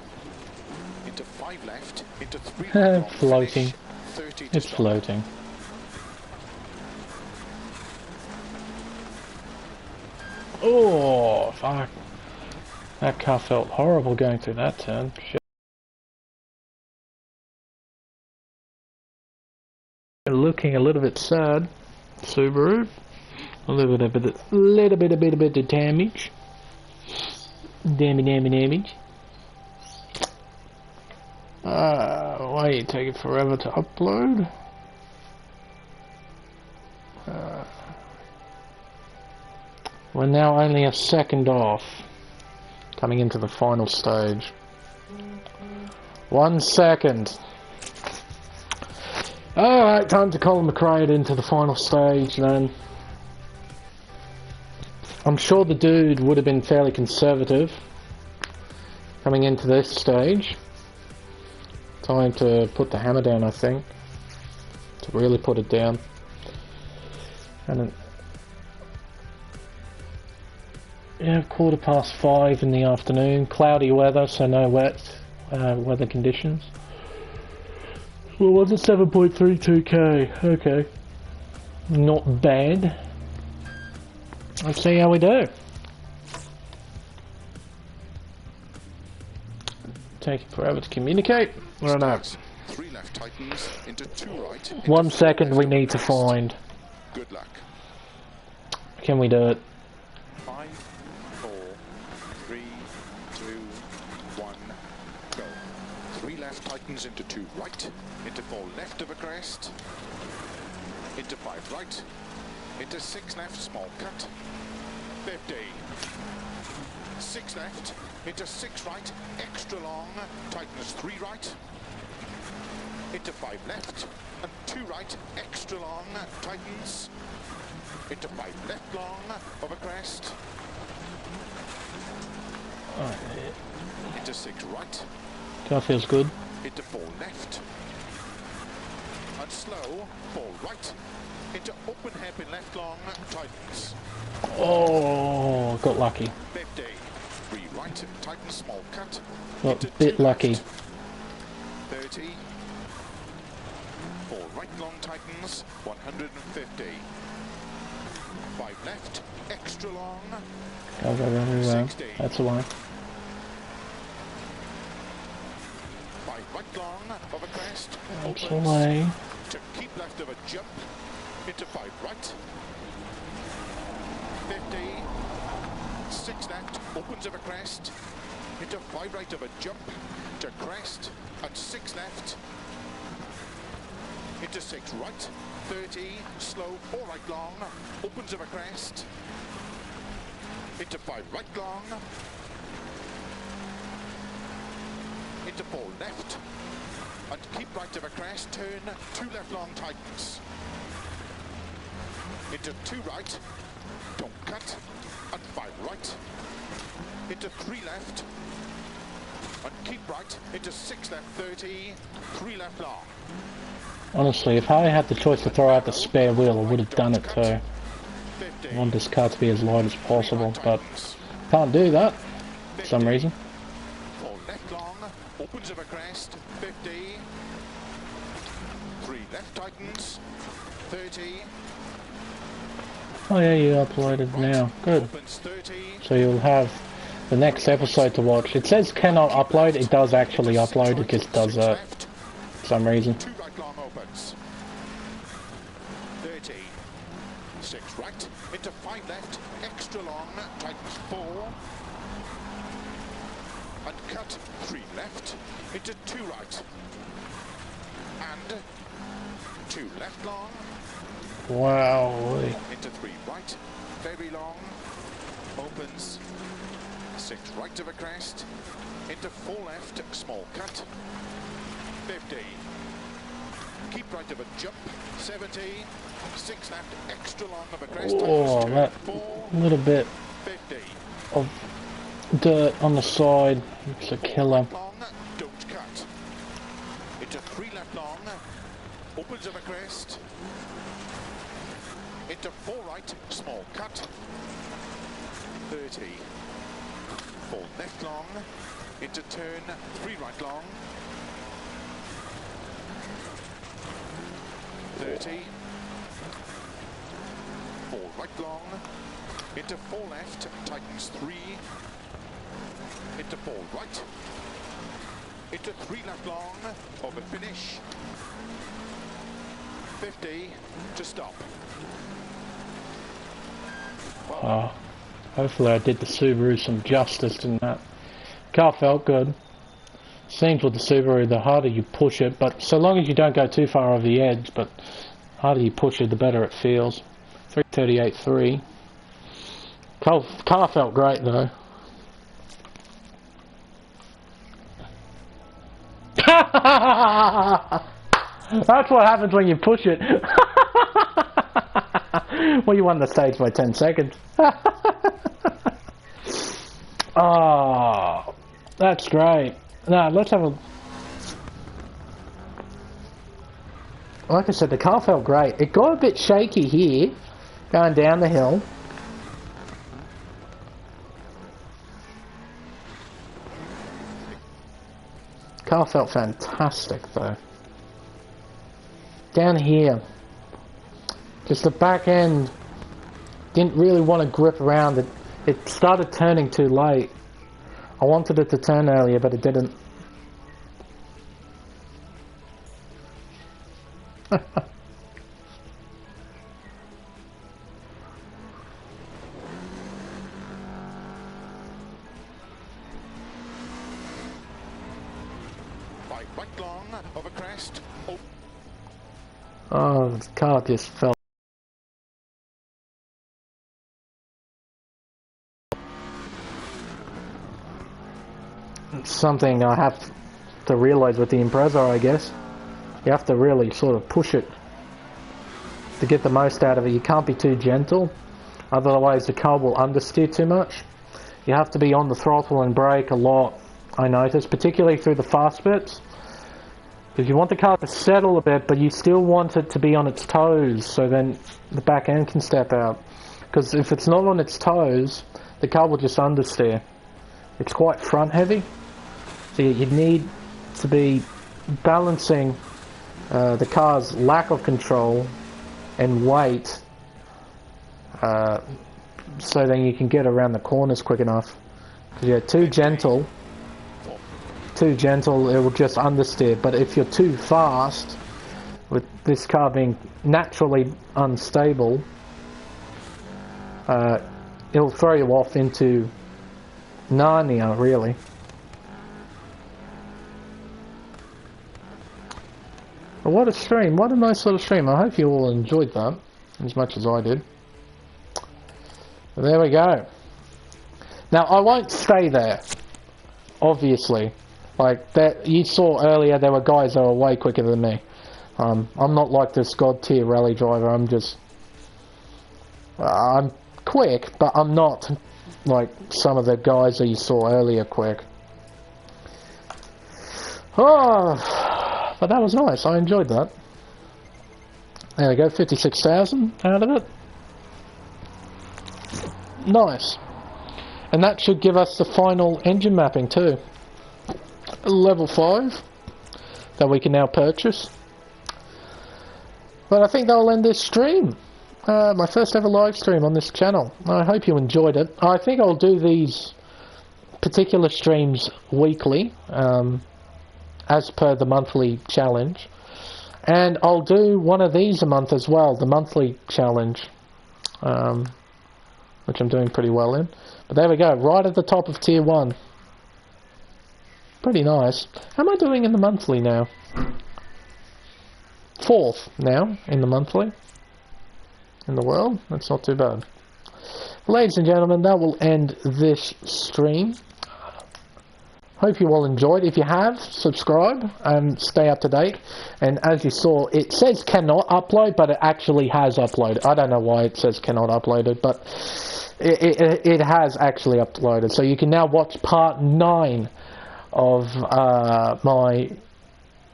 Into 5 left. Into 3 right long. Floating. Finish. 30 to It's stop. floating. Oh, fuck. That car felt horrible going through that turn. Shit. Looking a little bit sad, Subaru. A little bit of damage. Damage. Why are you taking forever to upload? We're now only a second off, coming into the final stage. 1 second. Alright, time to call McRae into the final stage then. I'm sure the dude would have been fairly conservative coming into this stage. Time to put the hammer down, I think. To really put it down. And then, yeah, 5:15 in the afternoon. Cloudy weather, so no wet weather conditions. Well, was it 7.32k? Okay. Not bad. Let's see how we do. Taking forever to communicate. I don't know. 3 left tightens into 2 right. 1 second we need to find. Good luck. Can we do it? 5, 4, 3, 2, 1, go. 3 left tightens into 2 right. Into 4 left of a crest. Into 5 right. Into 6 left, small cut. 50. 6 left. Into 6 right, extra long. Tightens 3 right. Into 5 left. And 2 right, extra long. Tightens. Into 5 left long of a crest. Into 6 right. That feels good. Into 4 left. And slow, 4 right. Into open hairpin left long, tightens. Oh, got lucky. 50. 3 right, tightens, small cut. Got a bit lucky. 30. 4 right long tightens, 150. 5 left, extra long. Go very well. 60. That's the one. 5 right long of a crest. That's Opens. away. To keep left of a jump. Into 5 right. 50. 6 left, opens of a crest. Into 5 right of a jump. To crest. And 6 left. Into 6 right. 30. Slow, 4 right long. Opens of a crest. Into 5 right long. Into 4 left. And keep right of a crest. Turn 2 left long tightens. Into 2 right, don't cut, and 5 right, into 3 left, and keep right, into 6 left, 30, 3 left long. Honestly, if I had the choice to throw out the spare wheel, I would have done it too. I want this car to be as light as possible, but can't do that for some reason. 4 left long, opens of a crest, 50, 3 left tightens, 30, Oh yeah, you uploaded now. Good. So you'll have the next episode to watch. It says cannot upload. It does actually upload. It just does that for some reason. 2 right long opens. 30. 6 right. Into 5 left. Extra long. Tightens 4. And cut 3 left. Into 2 right. And 2 left long. Wow. Into 3 right, very long, opens, 6 right of a crest, into 4 left, small cut, 50, keep right of a jump, 70, 6 left, extra long of a crest, Oh, that 4, little bit 50, of dirt on the side. It's a killer. long, don't cut, into 3 left long, opens of a crest, into 4 right, small cut, 30, 4 left long, into turn, 3 right long, 30, 4 right long, into 4 left, tightens 3, into 4 right, into 3 left long, of a finish, 50, to stop. Hopefully I did the Subaru some justice in that. Car felt good. Seems with the Subaru, the harder you push it, but so long as you don't go too far over the edge, but the harder you push it, the better it feels. 338.3. Car felt great though. That's what happens when you push it. Well, you won the stage by 10 seconds. Oh, that's great. Now, let's have a... Like I said, the car felt great. It got a bit shaky here, going down the hill. Car felt fantastic though. Down here, just the back end didn't really want to grip around it. It started turning too late. I wanted it to turn earlier, but it didn't. Right long over crest. Oh, the car just fell. It's something I have to realise with the Impreza, I guess. You have to really sort of push it to get the most out of it. You can't be too gentle, otherwise the car will understeer too much. You have to be on the throttle and brake a lot, I noticed, particularly through the fast bits. Because you want the car to settle a bit, but you still want it to be on its toes, so then the back end can step out. Because if it's not on its toes, the car will just understeer. It's quite front heavy, so you need to be balancing the car's lack of control and weight, so then you can get around the corners quick enough. Because you're too gentle, it will just understeer. But if you're too fast, with this car being naturally unstable, it'll throw you off into Narnia, really. But what a stream, what a nice little stream. I hope you all enjoyed that as much as I did. But there we go. Now I won't stay there, obviously. Like that, you saw earlier, there were guys that were way quicker than me. I'm not like this god tier rally driver. I'm just, I'm quick, but I'm not like some of the guys that you saw earlier quick. Oh, but that was nice. I enjoyed that. There we go, 56,000 out of it. Nice. And that should give us the final engine mapping too. Level 5 that we can now purchase. But I think that'll end this stream. My first ever live stream on this channel. I hope you enjoyed it. I think I'll do these particular streams weekly, as per the monthly challenge. And I'll do one of these a month as well, the monthly challenge, which I'm doing pretty well in. But there we go, right at the top of tier 1. Pretty nice. How am I doing in the monthly now? 4th now in the monthly in the world. That's not too bad. Ladies and gentlemen, that will end this stream. Hope you all enjoyed. If you have, subscribe and stay up to date. And as you saw, it says cannot upload, but it actually has uploaded. I don't know why it says cannot upload it, but it has actually uploaded. So you can now watch part 9 of my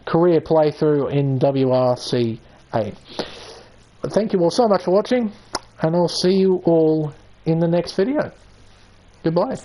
career playthrough in WRC 8. But thank you all so much for watching, and I'll see you all in the next video. Goodbye.